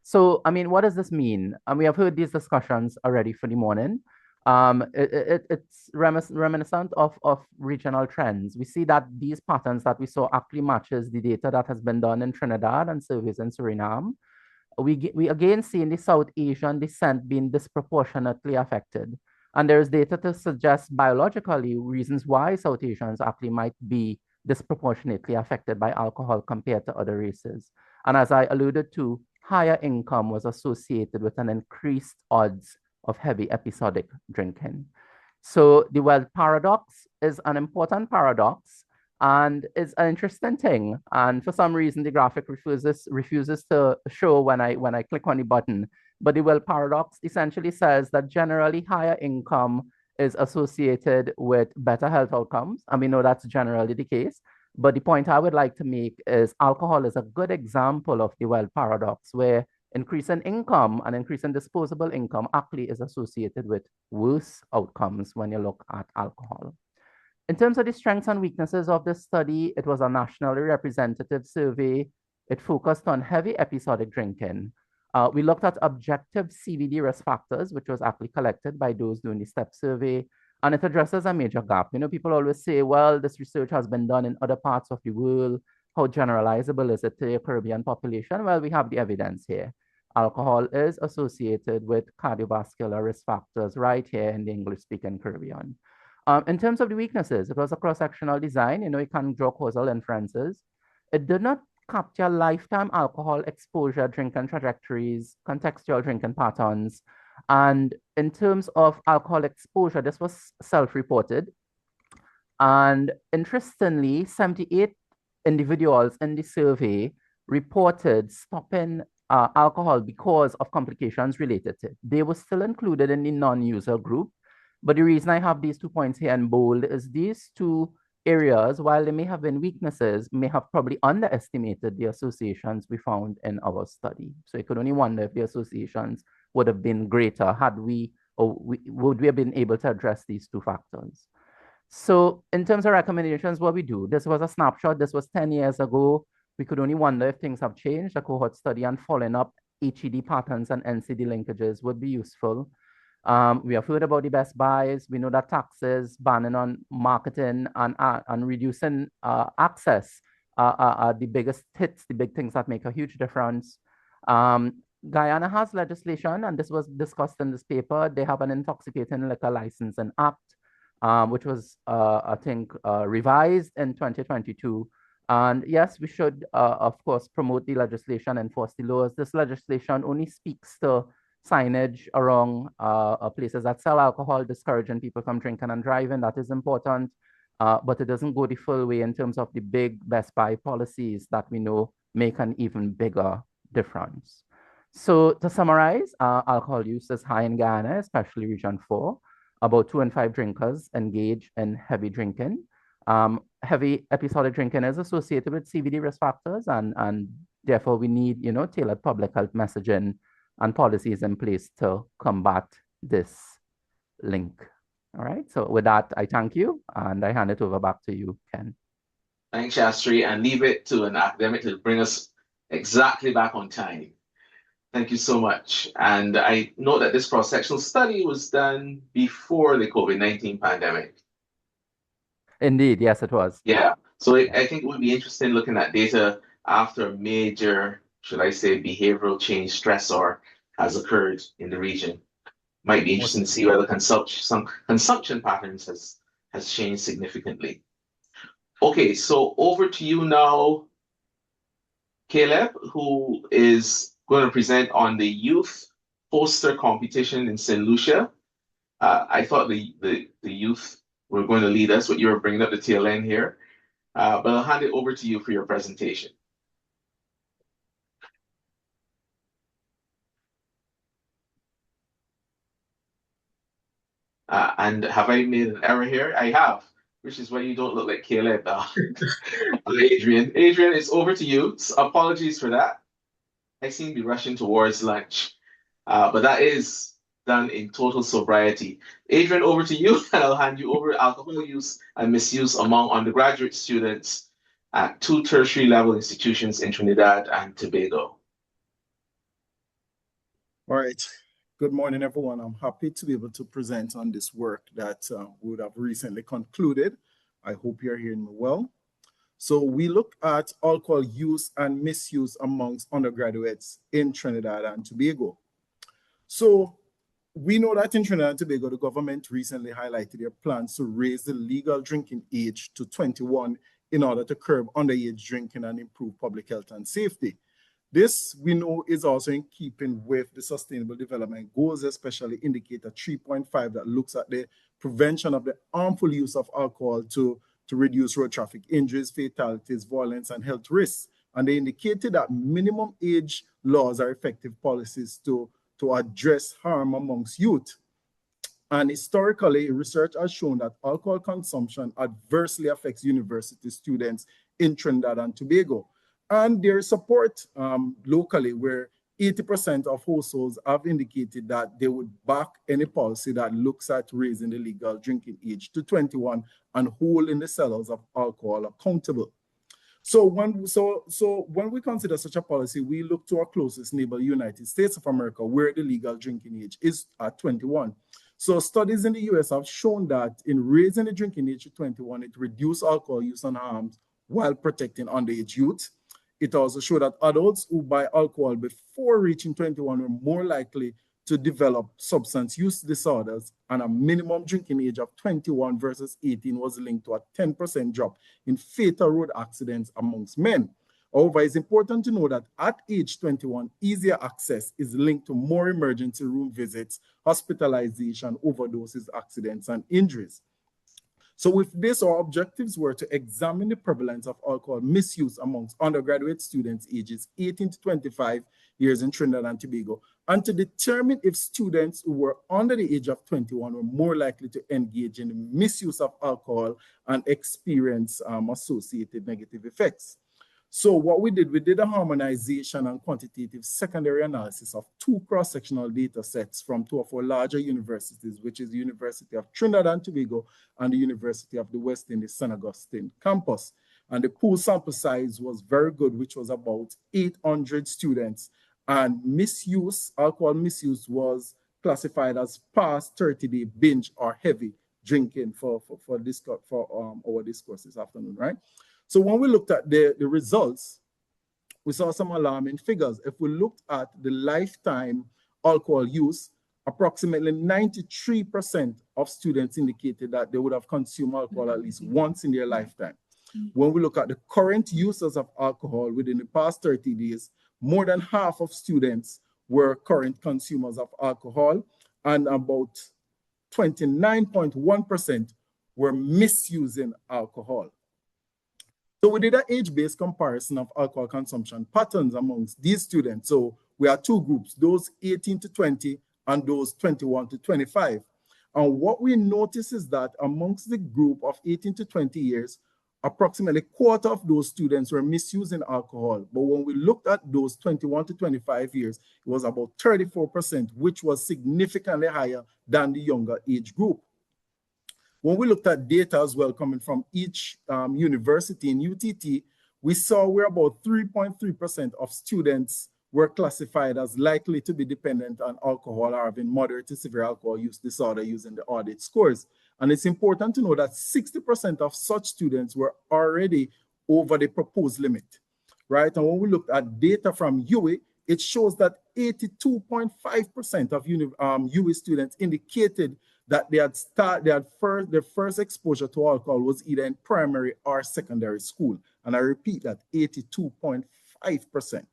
So, I mean, what does this mean? And we have heard these discussions already for the morning. It's reminiscent of regional trends. We see that these patterns that we saw actually matches the data that has been done in Trinidad and surveys in Suriname. We again see in the South Asian descent being disproportionately affected. And there is data to suggest biologically reasons why South Asians actually might be disproportionately affected by alcohol compared to other races. And as I alluded to, higher income was associated with an increased odds of heavy episodic drinking. So the wealth paradox is an important paradox, and it's an interesting thing. And for some reason, the graphic refuses to show when I click on the button. But the wealth paradox essentially says that generally higher income is associated with better health outcomes. And we know that's generally the case. But the point I would like to make is alcohol is a good example of the wealth paradox, where increasing income and increasing disposable income actually is associated with worse outcomes when you look at alcohol. In terms of the strengths and weaknesses of this study, it was a nationally representative survey. It focused on heavy episodic drinking. We looked at objective CVD risk factors, which was actually collected by those doing the STEP survey, and it addresses a major gap. You know, people always say, well, this research has been done in other parts of the world. How generalizable is it to a Caribbean population? Well, we have the evidence here. Alcohol is associated with cardiovascular risk factors right here in the English-speaking Caribbean. In terms of the weaknesses, it was a cross-sectional design. You know, you can draw causal inferences. It did not capture lifetime alcohol exposure, drinking trajectories, contextual drinking patterns. And in terms of alcohol exposure, this was self-reported. And interestingly, 78 individuals in the survey reported stopping alcohol because of complications related to it. They were still included in the non-user group. But the reason I have these 2 points here in bold is these 2 areas, while they may have been weaknesses, may have probably underestimated the associations we found in our study. So you could only wonder if the associations would have been greater had would we have been able to address these 2 factors. So in terms of recommendations, what we do, this was a snapshot, this was 10 years ago. We could only wonder if things have changed. A cohort study and following up HED patterns and NCD linkages would be useful. We have heard about the best buys. We know that taxes, banning on marketing and reducing access are the biggest hits, the big things that make a huge difference. Guyana has legislation, and this was discussed in this paper. They have an intoxicating liquor licensing act, which was, I think, revised in 2022. And yes, we should, of course, promote the legislation, enforce the laws. This legislation only speaks to signage around places that sell alcohol, discouraging people from drinking and driving. That is important, but it doesn't go the full way in terms of the big Best Buy policies that we know make an even bigger difference. So to summarize, alcohol use is high in Ghana, especially Region 4. About 2 in 5 drinkers engage in heavy drinking. Heavy episodic drinking is associated with CVD risk factors, and therefore we need, tailored public health messaging and policies in place to combat this link. All right, so with that, I thank you, and I hand it over back to you, Ken.
Thanks, Shastri, and leave it to an academic to bring us exactly back on time. Thank you so much. And I know that this cross-sectional study was done before the COVID-19 pandemic.
Indeed, yes, it was.
Yeah, so I think it would be interesting looking at data after a major, should I say, behavioral change stressor has occurred in the region. Might be interesting to see whether some consumption patterns has changed significantly. Okay, so over to you now, Caleb, who is going to present on the youth poster competition in St. Lucia. I thought the youth were going to lead us, but you were bringing up the tail end here. But I'll hand it over to you for your presentation. And have I made an error here? I have, which is why you don't look like Caleb. Adrian, it's over to you. Apologies for that. I seem to be rushing towards lunch, but that is done in total sobriety. Adrian, over to you, and I'll hand you over alcohol use and misuse among undergraduate students at 2 tertiary level institutions in Trinidad and Tobago.
All right. Good morning, everyone. I'm happy to be able to present on this work that we would have recently concluded. I hope you're hearing me well. So we look at alcohol use and misuse amongst undergraduates in Trinidad and Tobago. So we know that in Trinidad and Tobago, the government recently highlighted their plans to raise the legal drinking age to 21 in order to curb underage drinking and improve public health and safety. This, we know, is also in keeping with the Sustainable Development Goals, especially Indicator 3.5 that looks at the prevention of the harmful use of alcohol to reduce road traffic injuries, fatalities, violence, and health risks. And they indicated that minimum age laws are effective policies to address harm amongst youth. And historically, research has shown that alcohol consumption adversely affects university students in Trinidad and Tobago. And there is support locally where 80% of households have indicated that they would back any policy that looks at raising the legal drinking age to 21 and holding the sellers of alcohol accountable. So when we consider such a policy, we look to our closest neighbor, United States of America, where the legal drinking age is at 21. So studies in the US have shown that in raising the drinking age to 21, it reduces alcohol use and harms while protecting underage youth. It also showed that adults who buy alcohol before reaching 21 were more likely to develop substance use disorders, and a minimum drinking age of 21 versus 18 was linked to a 10% drop in fatal road accidents amongst men. However, it's important to know that at age 21, easier access is linked to more emergency room visits, hospitalization, overdoses, accidents, and injuries. So with this, our objectives were to examine the prevalence of alcohol misuse amongst undergraduate students ages 18 to 25 years in Trinidad and Tobago, and to determine if students who were under the age of 21 were more likely to engage in the misuse of alcohol and experience associated negative effects. So what we did a harmonization and quantitative secondary analysis of 2 cross-sectional data sets from 2 of our larger universities, which is the University of Trinidad and Tobago and the University of the West Indies, St. Augustine campus. And the pool sample size was very good, which was about 800 students. And alcohol misuse was classified as past 30-day binge or heavy drinking for our discourse this afternoon, right? So when we looked at the results, we saw some alarming figures. If we looked at the lifetime alcohol use, approximately 93% of students indicated that they would have consumed alcohol at least once in their lifetime. When we look at the current users of alcohol within the past 30 days, more than half of students were current consumers of alcohol, and about 29.1% were misusing alcohol. So we did an age-based comparison of alcohol consumption patterns amongst these students. So we are two groups, those 18 to 20 and those 21 to 25. And what we notice is that amongst the group of 18 to 20 years, approximately a quarter of those students were misusing alcohol. But when we looked at those 21 to 25 years, it was about 34%, which was significantly higher than the younger age group. When we looked at data as well coming from each university in UTT, we saw where about 3.3% of students were classified as likely to be dependent on alcohol or having moderate to severe alcohol use disorder using the audit scores. And it's important to know that 60% of such students were already over the proposed limit, right? And when we looked at data from UWI, it shows that 82.5% of UWI students indicated that their first exposure to alcohol was either in primary or secondary school. And I repeat that, 82.5%.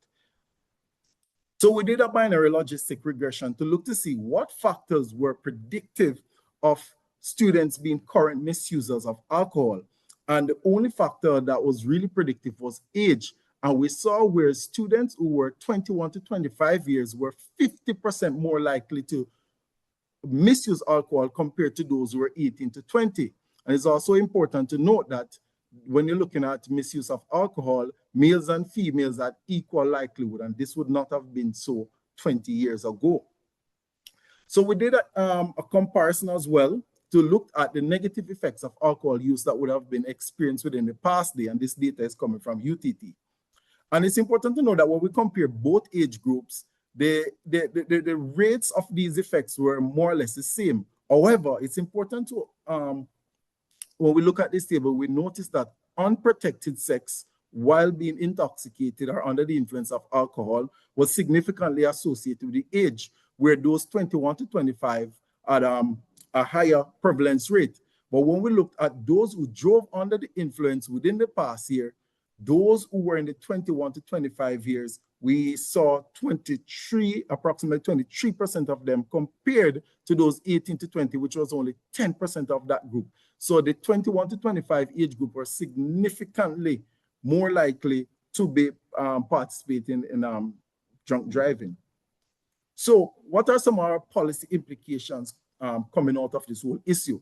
So we did a binary logistic regression to look to see what factors were predictive of students being current misusers of alcohol. And the only factor that was really predictive was age. And we saw where students who were 21 to 25 years were 50% more likely to misuse alcohol compared to those who are 18 to 20. And it's also important to note that when you're looking at misuse of alcohol, males and females had equal likelihood, and this would not have been so 20 years ago. So we did a comparison as well to look at the negative effects of alcohol use that would have been experienced within the past day, and this data is coming from UTT. And it's important to know that when we compare both age groups, the rates of these effects were more or less the same. However, it's important to, when we look at this table, we notice that unprotected sex while being intoxicated or under the influence of alcohol was significantly associated with the age, where those 21 to 25 had a higher prevalence rate. But when we looked at those who drove under the influence within the past year, those who were in the 21 to 25 years, we saw approximately 23% of them compared to those 18 to 20, which was only 10% of that group. So the 21 to 25 age group were significantly more likely to be participating in drunk driving. So what are some of our policy implications coming out of this whole issue?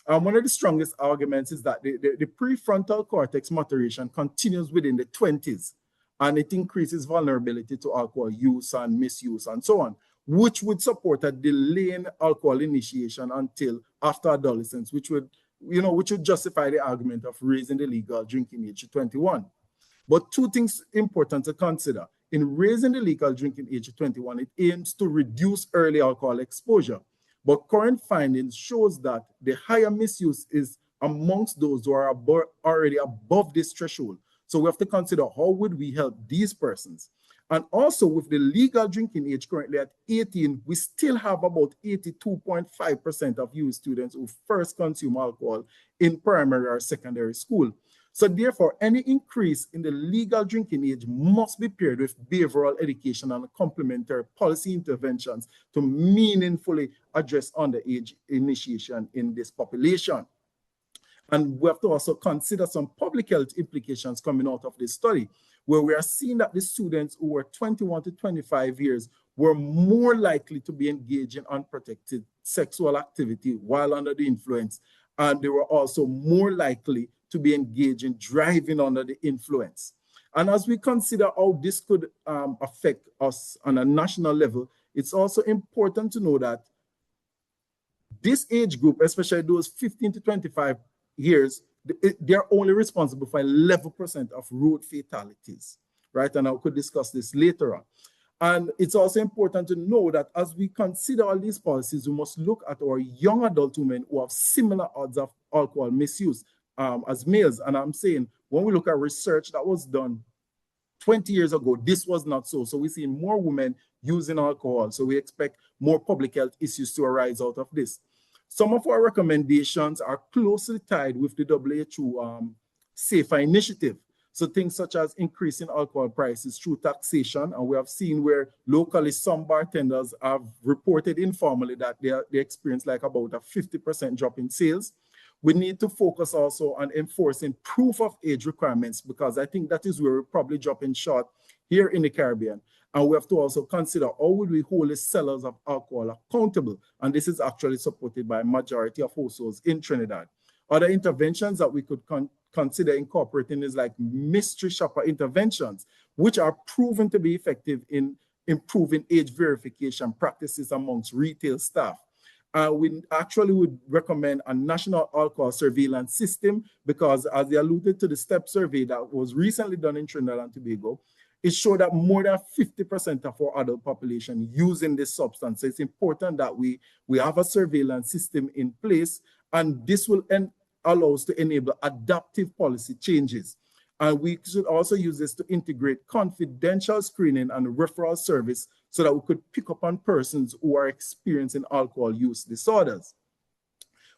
One of the strongest arguments is that the prefrontal cortex maturation continues within the 20s, and it increases vulnerability to alcohol use and misuse and so on, which would support a delay in alcohol initiation until after adolescence, which would justify the argument of raising the legal drinking age to 21. But two things important to consider. In raising the legal drinking age to 21, it aims to reduce early alcohol exposure. But current findings shows that the higher misuse is amongst those who are already above this threshold. So we have to consider how would we help these persons. And also with the legal drinking age currently at 18, we still have about 82.5% of U.S. students who first consume alcohol in primary or secondary school. So therefore, any increase in the legal drinking age must be paired with behavioral education and complementary policy interventions to meaningfully address underage initiation in this population. And we have to also consider some public health implications coming out of this study, where we are seeing that the students who were 21 to 25 years were more likely to be engaged in unprotected sexual activity while under the influence, and they were also more likely to be engaged in driving under the influence. And as we consider how this could affect us on a national level, it's also important to know that this age group, especially those 15 to 25 years, they're only responsible for 11% of road fatalities, right? And I could discuss this later on. And it's also important to know that as we consider all these policies, we must look at our young adult women who have similar odds of alcohol misuse as males. And I'm saying, when we look at research that was done 20 years ago, this was not so. So we're seeing more women using alcohol. So we expect more public health issues to arise out of this. Some of our recommendations are closely tied with the WHO safer initiative. So things such as increasing alcohol prices through taxation, and we have seen where locally some bartenders have reported informally that they experience like about a 50% drop in sales. We need to focus also on enforcing proof of age requirements, because I think that is where we're probably dropping short here in the Caribbean. And we have to also consider how would we hold the sellers of alcohol accountable? And this is actually supported by a majority of households in Trinidad. Other interventions that we could consider incorporating is like mystery shopper interventions, which are proven to be effective in improving age verification practices amongst retail staff. We actually would recommend a national alcohol surveillance system, because as they alluded to the STEP survey that was recently done in Trinidad and Tobago, it showed that more than 50% of our adult population using this substance. So it's important that we have a surveillance system in place, and this will allow us to enable adaptive policy changes. And we should also use this to integrate confidential screening and referral service so that we could pick up on persons who are experiencing alcohol use disorders.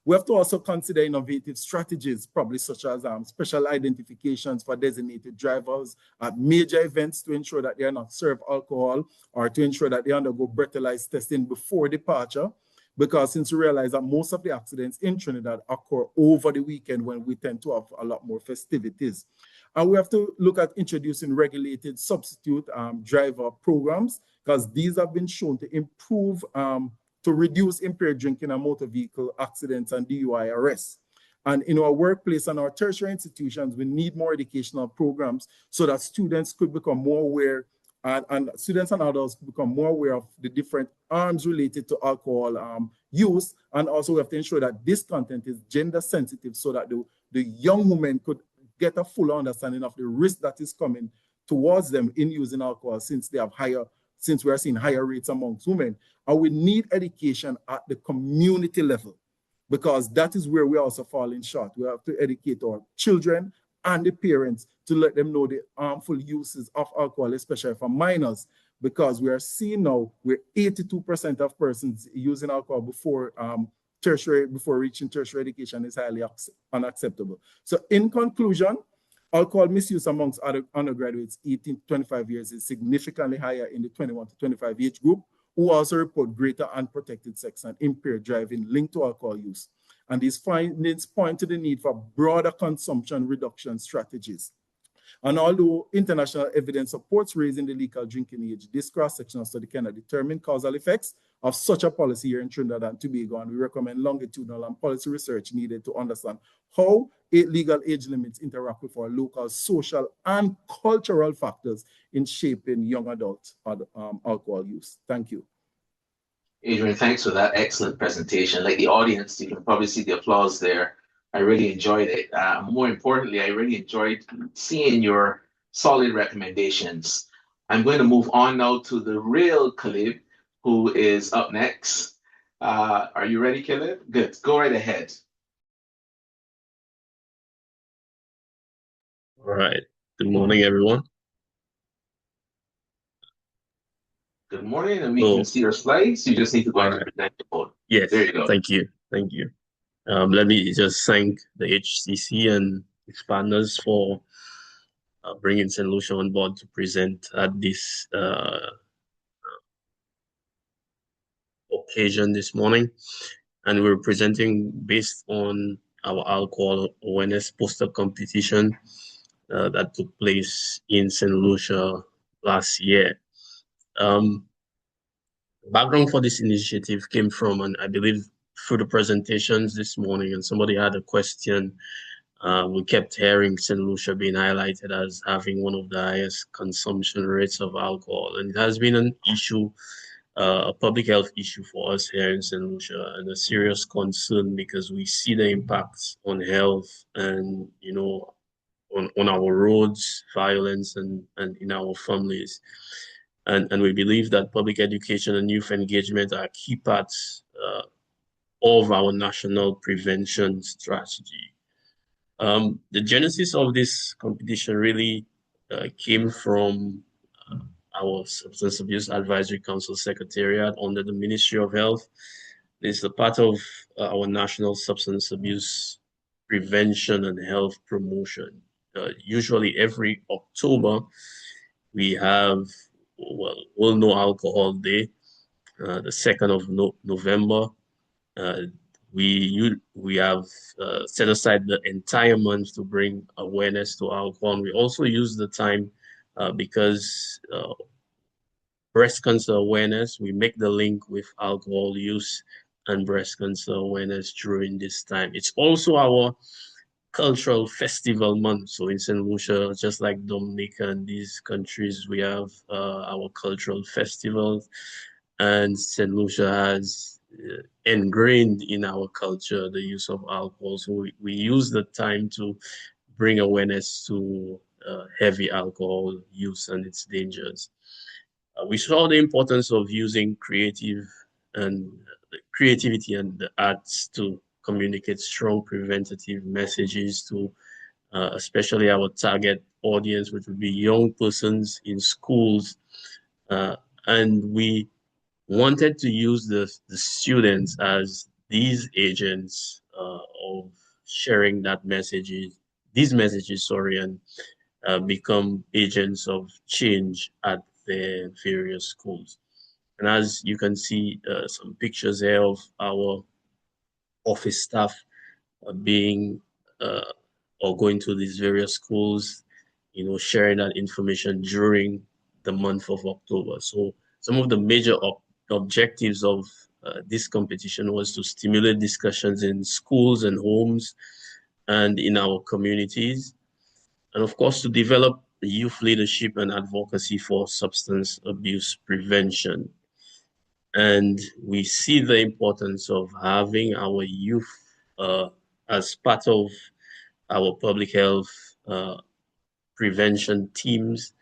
We have to also consider innovative strategies, probably such as special identifications for designated drivers at major events to ensure that they are not served alcohol, or to ensure that they undergo breathalyzer testing before departure. Because since we realize that most of the accidents in Trinidad occur over the weekend when we tend to have a lot more festivities. And we have to look at introducing regulated substitute driver programs, because these have been shown to improve, to reduce impaired drinking and motor vehicle accidents and DUI arrests. And in our workplace and our tertiary institutions, we need more educational programs so that students could become more aware, and students and adults become more aware of the different harms related to alcohol use. And also we have to ensure that this content is gender sensitive so that the young women could get a full understanding of the risk that is coming towards them in using alcohol, since we are seeing higher rates amongst women. And we need education at the community level, because that is where we also falling short. We have to educate our children and the parents to let them know the harmful uses of alcohol, especially for minors, because we are seeing now where 82% of persons using alcohol before reaching tertiary education is highly unacceptable. So in conclusion, alcohol misuse amongst undergraduates 18 to 25 years is significantly higher in the 21 to 25 age group, who also report greater unprotected sex and impaired driving linked to alcohol use. And these findings point to the need for broader consumption reduction strategies. And although international evidence supports raising the legal drinking age, this cross-sectional study cannot determine causal effects of such a policy here in Trinidad and Tobago, and we recommend longitudinal and policy research needed to understand how legal age limits interact with our local social and cultural factors in shaping young adult alcohol use. Thank you.
Adrian, thanks for that excellent presentation. Like the audience, you can probably see the applause there. I really enjoyed it. More importantly, I really enjoyed seeing your solid recommendations. I'm going to move on now to the real Caleb, who is up next. Are you ready, Caleb? Good. Go right ahead.
All right. Good morning, everyone.
Good morning, and we can see your slides. You just need to go ahead and present the board.
Yes.
There you go.
Thank you. Thank you. Let me just thank the HCC and expanders for bringing St. Lucia on board to present at this occasion this morning. And we're presenting based on our alcohol awareness poster competition that took place in St. Lucia last year. Background for this initiative came from, and I believe through the presentations this morning, and somebody had a question. We kept hearing St. Lucia being highlighted as having one of the highest consumption rates of alcohol, and it has been an issue, a public health issue for us here in St. Lucia, and a serious concern because we see the impacts on health and, you know, on our roads, violence, and in our families. And we believe that public education and youth engagement are key parts of our national prevention strategy. The genesis of this competition really came from our Substance Abuse Advisory Council Secretariat under the Ministry of Health. This is a part of our National Substance Abuse prevention and health promotion. Usually every October, we have, well, World No Alcohol Day, the 2nd of November. We have set aside the entire month to bring awareness to alcohol. And we also use the time because breast cancer awareness, we make the link with alcohol use and breast cancer awareness during this time. It's also our cultural festival month. So in St. Lucia, just like Dominica and these countries, we have our cultural festivals, and St. Lucia has ingrained in our culture the use of alcohol. So we use the time to bring awareness to heavy alcohol use and its dangers. We saw the importance of using creativity and the arts to communicate strong preventative messages to especially our target audience, which would be young persons in schools. And we wanted to use the students as these agents of sharing these messages, and become agents of change at their various schools. And as you can see, some pictures here of our office staff being or going to these various schools, sharing that information during the month of October. So some of the major objectives of this competition was to stimulate discussions in schools and homes and in our communities, and of course to develop youth leadership and advocacy for substance abuse prevention. And we see the importance of having our youth as part of our public health prevention teams.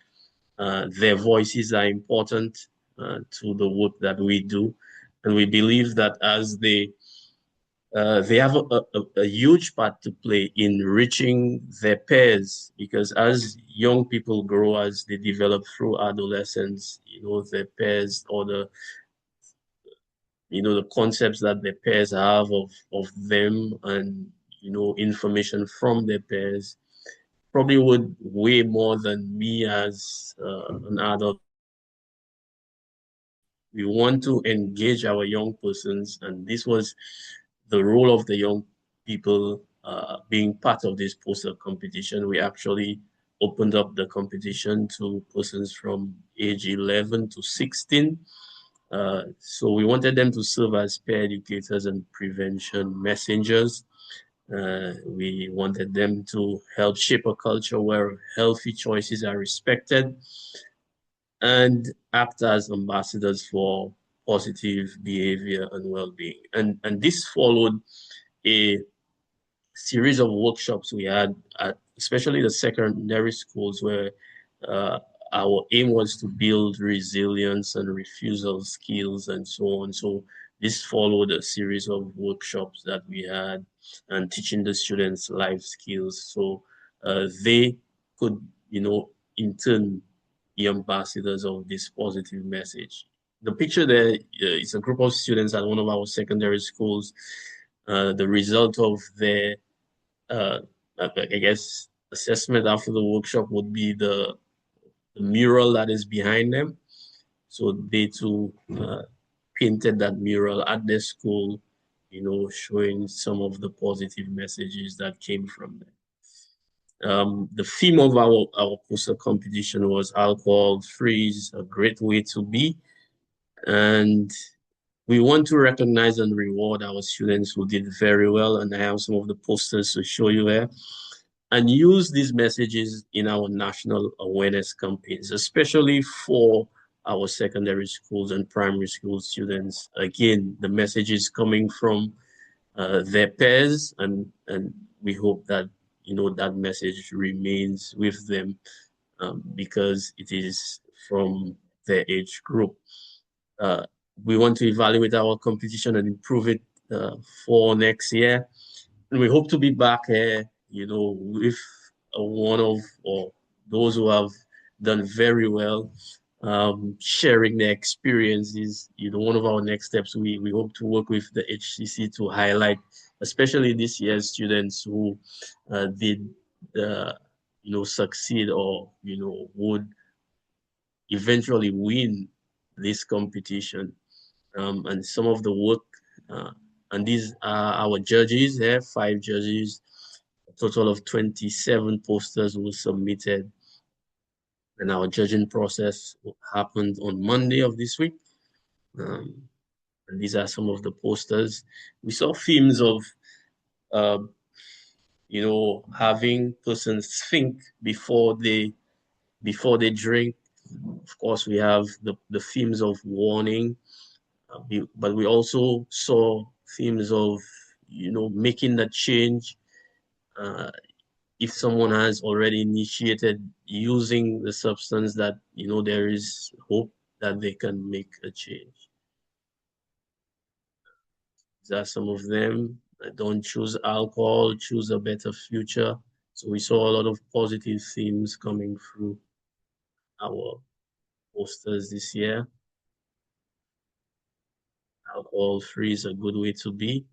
Their voices are important to the work that we do. And we believe that as they have a huge part to play in reaching their peers, because as young people grow, as they develop through adolescence, their peers or the concepts that their peers have of them, and information from their peers probably would weigh more than me as an adult. We want to engage our young persons, and this was the role of the young people being part of this poster competition. We actually opened up the competition to persons from age 11 to 16. So we wanted them to serve as peer educators and prevention messengers. We wanted them to help shape a culture where healthy choices are respected and act as ambassadors for positive behavior and well-being. And this followed a series of workshops we had at especially the secondary schools, where our aim was to build resilience and refusal skills and so on. So this followed a series of workshops that we had and teaching the students life skills, so they could, in turn, be ambassadors of this positive message. The picture there is a group of students at one of our secondary schools. The result of their, I guess, assessment after the workshop would be the mural that is behind them. So they too painted that mural at their school, showing some of the positive messages that came from them. The theme of our poster competition was alcohol free is a great way to be. And we want to recognize and reward our students who did very well. And I have some of the posters to show you here. And use these messages in our national awareness campaigns, especially for our secondary schools and primary school students. Again, the message is coming from their peers, and we hope that that message remains with them because it is from their age group. We want to evaluate our competition and improve it for next year. And we hope to be back here, with one of or those who have done very well, sharing their experiences. One of our next steps, we hope to work with the HCC to highlight especially this year's students who did succeed or would eventually win this competition. And some of the work, and these are our judges here, 5 judges, a total of 27 posters were submitted. And our judging process happened on Monday of this week. And these are some of the posters. We saw themes of, having persons think before they drink. Of course, we have the themes of warning, but we also saw themes of, making that change. If someone has already initiated using the substance, that, there is hope that they can make a change. These are some of them. Don't choose alcohol, choose a better future. So we saw a lot of positive themes coming through our posters this year. Alcohol free is a good way to be.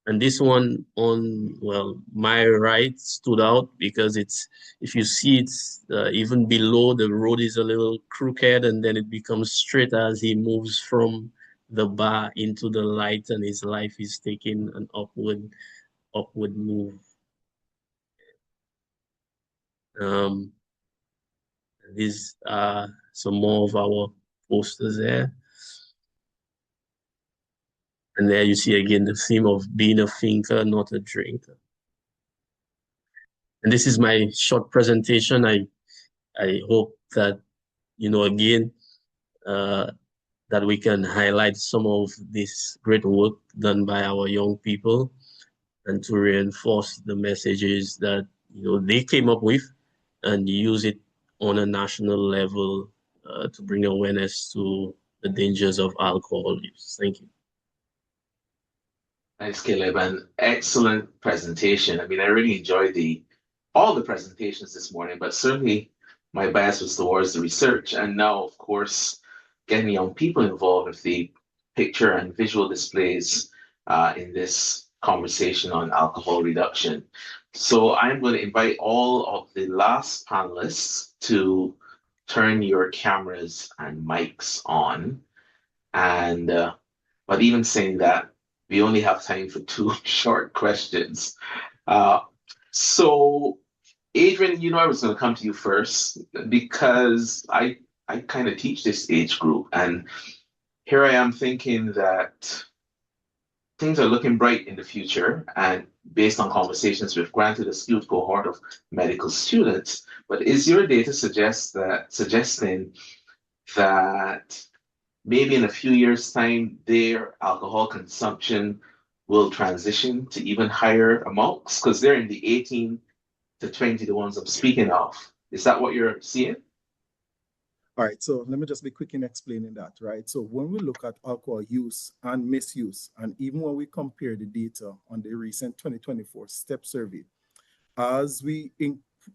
And this one on, well, my right stood out because it's, if you see it's even below, the road is a little crooked and then it becomes straight as he moves from the bar into the light, and his life is taking an upward move. These are some more of our posters there. And there you see again the theme of being a thinker, not a drinker. And this is my short presentation. I hope that, again, that we can highlight some of this great work done by our young people, and to reinforce the messages that, they came up with, and use it on a national level to bring awareness to the dangers of alcohol use. Thank you.
Thanks, Caleb, and excellent presentation. I mean, I really enjoyed all the presentations this morning, but certainly my bias was towards the research. And now, of course, getting young people involved with the picture and visual displays in this conversation on alcohol reduction. So I'm going to invite all of the last panelists to turn your cameras and mics on. And but even saying that, we only have time for 2 short questions. So Adrian, I was going to come to you first because I kind of teach this age group, and here I am thinking that things are looking bright in the future, and based on conversations we've granted a skilled cohort of medical students, but is your data suggesting that maybe in a few years' time, their alcohol consumption will transition to even higher amounts? Because they're in the 18 to 20, the ones I'm speaking of. Is that what you're seeing?
All right, so let me just be quick in explaining that, right? So when we look at alcohol use and misuse, and even when we compare the data on the recent 2024 STEP survey, as we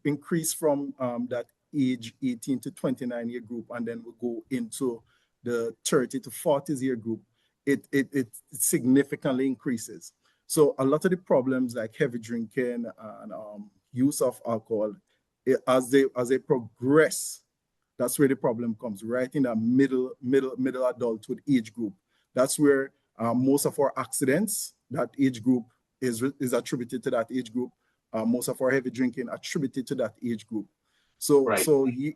increase from that age 18 to 29 year group, and then we go into the 30 to 40s year group, it significantly increases. So a lot of the problems like heavy drinking and use of alcohol, as they progress, that's where the problem comes, right in the middle adulthood age group. That's where most of our accidents, that age group is attributed to that age group. Most of our heavy drinking attributed to that age group. So,
right.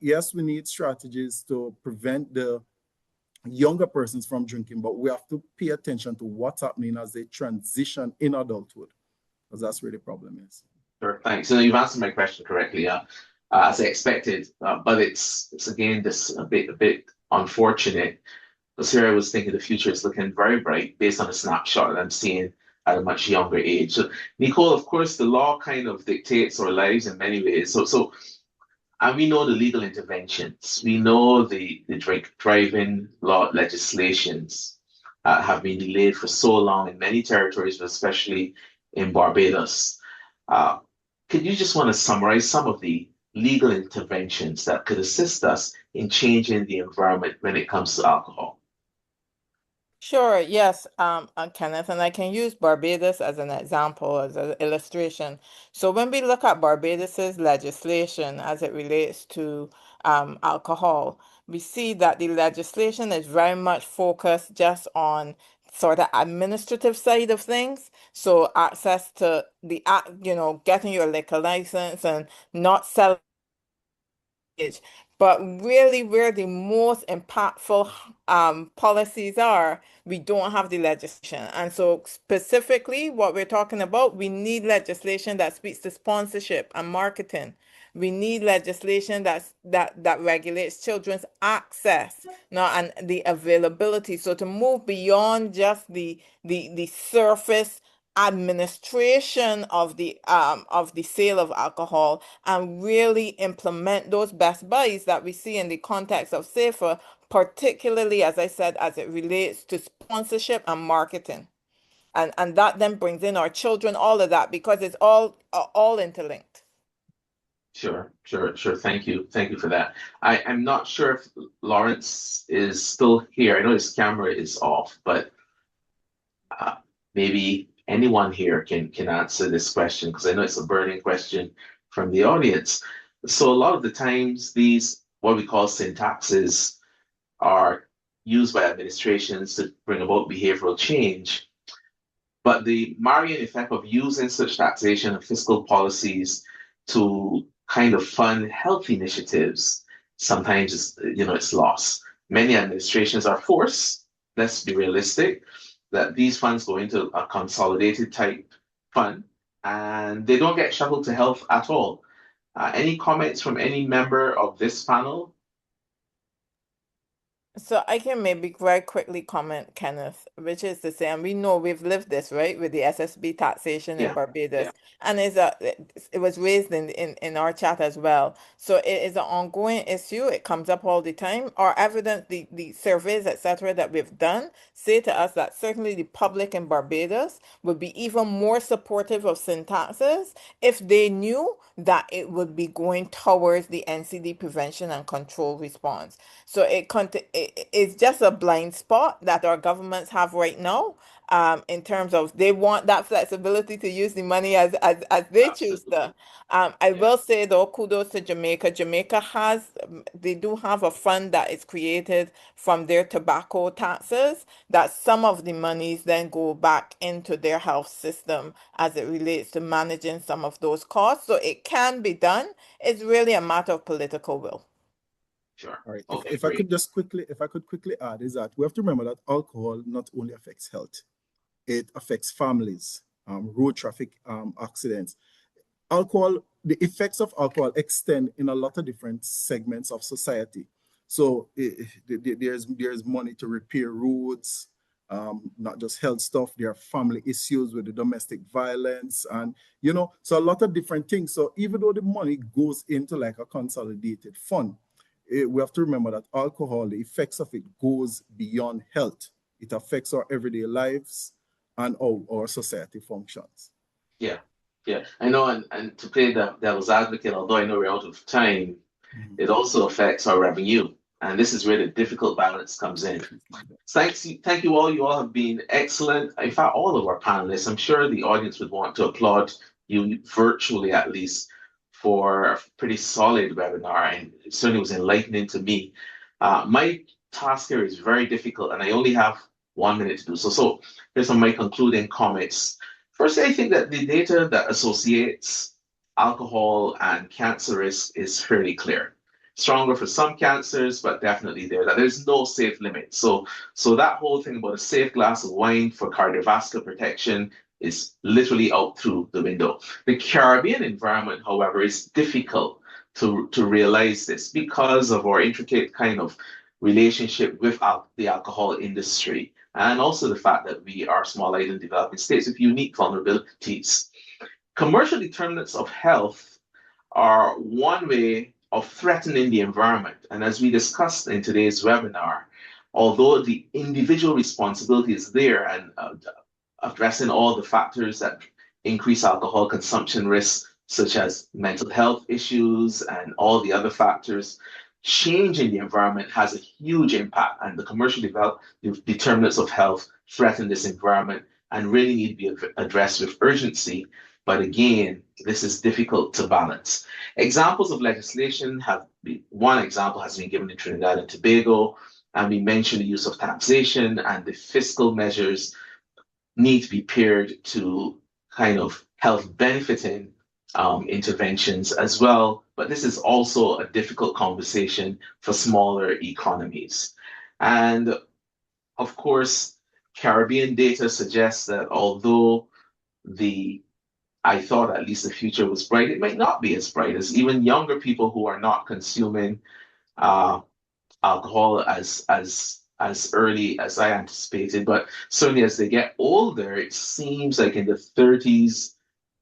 Yes, we need strategies to prevent the younger persons from drinking, but we have to pay attention to what's happening as they transition in adulthood, because that's where the problem is.
Sure, thanks. So you've answered my question correctly, as I expected, but it's again this a bit unfortunate, because here I was thinking the future is looking very bright based on a snapshot that I'm seeing at a much younger age. So Nicole, of course, the law kind of dictates our lives in many ways. So and we know the legal interventions. We know the drink driving law legislations have been delayed for so long in many territories, but especially in Barbados. Could you just want to summarize some of the legal interventions that could assist us in changing the environment when it comes to alcohol?
Sure, yes, Kenneth, and I can use Barbados as an example, as an illustration. So when we look at Barbados's legislation as it relates to alcohol, we see that the legislation is very much focused just on sort of administrative side of things. So access to the, getting your liquor license and not selling. But really, where the most impactful policies are, we don't have the legislation. And so specifically what we're talking about, we need legislation that speaks to sponsorship and marketing. We need legislation that regulates children's access now and the availability. So to move beyond just the surface administration of the sale of alcohol and really implement those best buys that we see in the context of SAFER, particularly, as I said, as it relates to sponsorship and marketing. And that then brings in our children, all of that, because it's all interlinked.
Sure. Thank you for that. I'm not sure if Lawrence is still here. I know his camera is off, but maybe anyone here can answer this question, because I know it's a burning question from the audience. So a lot of the times these, what we call sin taxes, are used by administrations to bring about behavioral change. But the marrying effect of using such taxation and fiscal policies to kind of fund health initiatives sometimes it's lost. Many administrations are forced, let's be realistic, that these funds go into a consolidated type fund and they don't get shuttled to health at all. Any comments from any member of this panel?
So I can maybe very quickly comment, Kenneth, which is to say, and we know we've lived this, right, with the SSB taxation in Barbados, and it was raised in our chat as well. So it is an ongoing issue. It comes up all the time. Our evidence, the surveys, etc., that we've done say to us that certainly the public in Barbados would be even more supportive of sin taxes if they knew that it would be going towards the NCD prevention and control response. So it's just a blind spot that our governments have right now, in terms of they want that flexibility to use the money as they choose to. I will say though, kudos to Jamaica. Jamaica they do have a fund that is created from their tobacco taxes, that some of the monies then go back into their health system as it relates to managing some of those costs. So it can be done. It's really a matter of political will.
Sure.
All right.
Okay,
if I could quickly add, is that we have to remember that alcohol not only affects health, it affects families, road traffic accidents. Alcohol, the effects of alcohol extend in a lot of different segments of society. So there's money to repair roads, not just health stuff. There are family issues with the domestic violence, and so a lot of different things. So even though the money goes into like a consolidated fund, we have to remember that alcohol, the effects of it goes beyond health. It affects our everyday lives and our society functions.
Yeah. I know, and to play the devil's advocate, although I know we're out of time, it also affects our revenue. And this is where the difficult balance comes in. Thank you all. You all have been excellent. In fact, all of our panelists, I'm sure the audience would want to applaud you virtually, at least, for a pretty solid webinar, and it certainly was enlightening to me. My task here is very difficult, and I only have 1 minute to do so. So here's some of my concluding comments. Firstly, I think that the data that associates alcohol and cancer risk is fairly clear. Stronger for some cancers, but definitely that there's no safe limit. So that whole thing about a safe glass of wine for cardiovascular protection is literally out through the window. The Caribbean environment, however, is difficult to realize this because of our intricate kind of relationship with the alcohol industry, and also the fact that we are small island developing states with unique vulnerabilities. Commercial determinants of health are one way of threatening the environment. And as we discussed in today's webinar, although the individual responsibility is there and addressing all the factors that increase alcohol consumption risks, such as mental health issues and all the other factors, change in the environment has a huge impact, and the commercial determinants of health threaten this environment and really need to be addressed with urgency. But again, this is difficult to balance. Examples of legislation one example has been given in Trinidad and Tobago, and we mentioned the use of taxation, and the fiscal measures need to be paired to kind of health benefiting interventions as well. But this is also a difficult conversation for smaller economies. And of course, Caribbean data suggests that although I thought at least the future was bright, it might not be as bright as even younger people who are not consuming alcohol as early as I anticipated. But certainly as they get older, it seems like in the 30s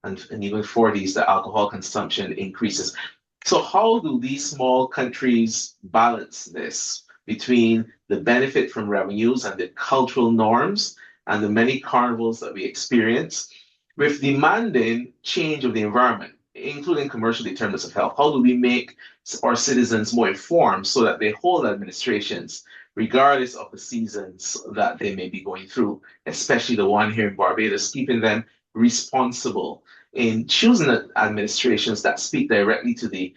and even 40s, the alcohol consumption increases. So how do these small countries balance this between the benefit from revenues and the cultural norms and the many carnivals that we experience with demanding change of the environment, including commercial determinants of health? How do we make our citizens more informed so that they hold administrations regardless of the seasons that they may be going through, especially the one here in Barbados, keeping them responsible in choosing administrations that speak directly to the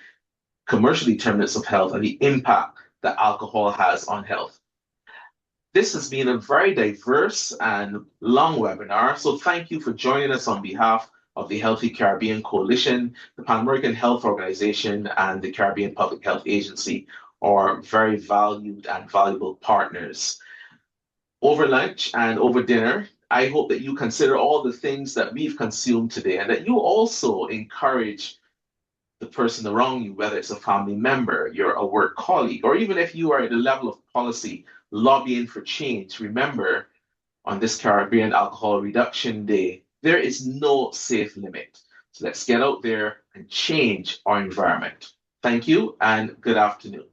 commercial determinants of health and the impact that alcohol has on health? This has been a very diverse and long webinar, so thank you for joining us on behalf of the Healthy Caribbean Coalition, the Pan American Health Organization, and the Caribbean Public Health Agency, are very valued and valuable partners. Over lunch and over dinner, I hope that you consider all the things that we've consumed today and that you also encourage the person around you, whether it's a family member, you're a work colleague, or even if you are at the level of policy lobbying for change. Remember, on this Caribbean Alcohol Reduction Day, there is no safe limit. So let's get out there and change our environment. Thank you and good afternoon.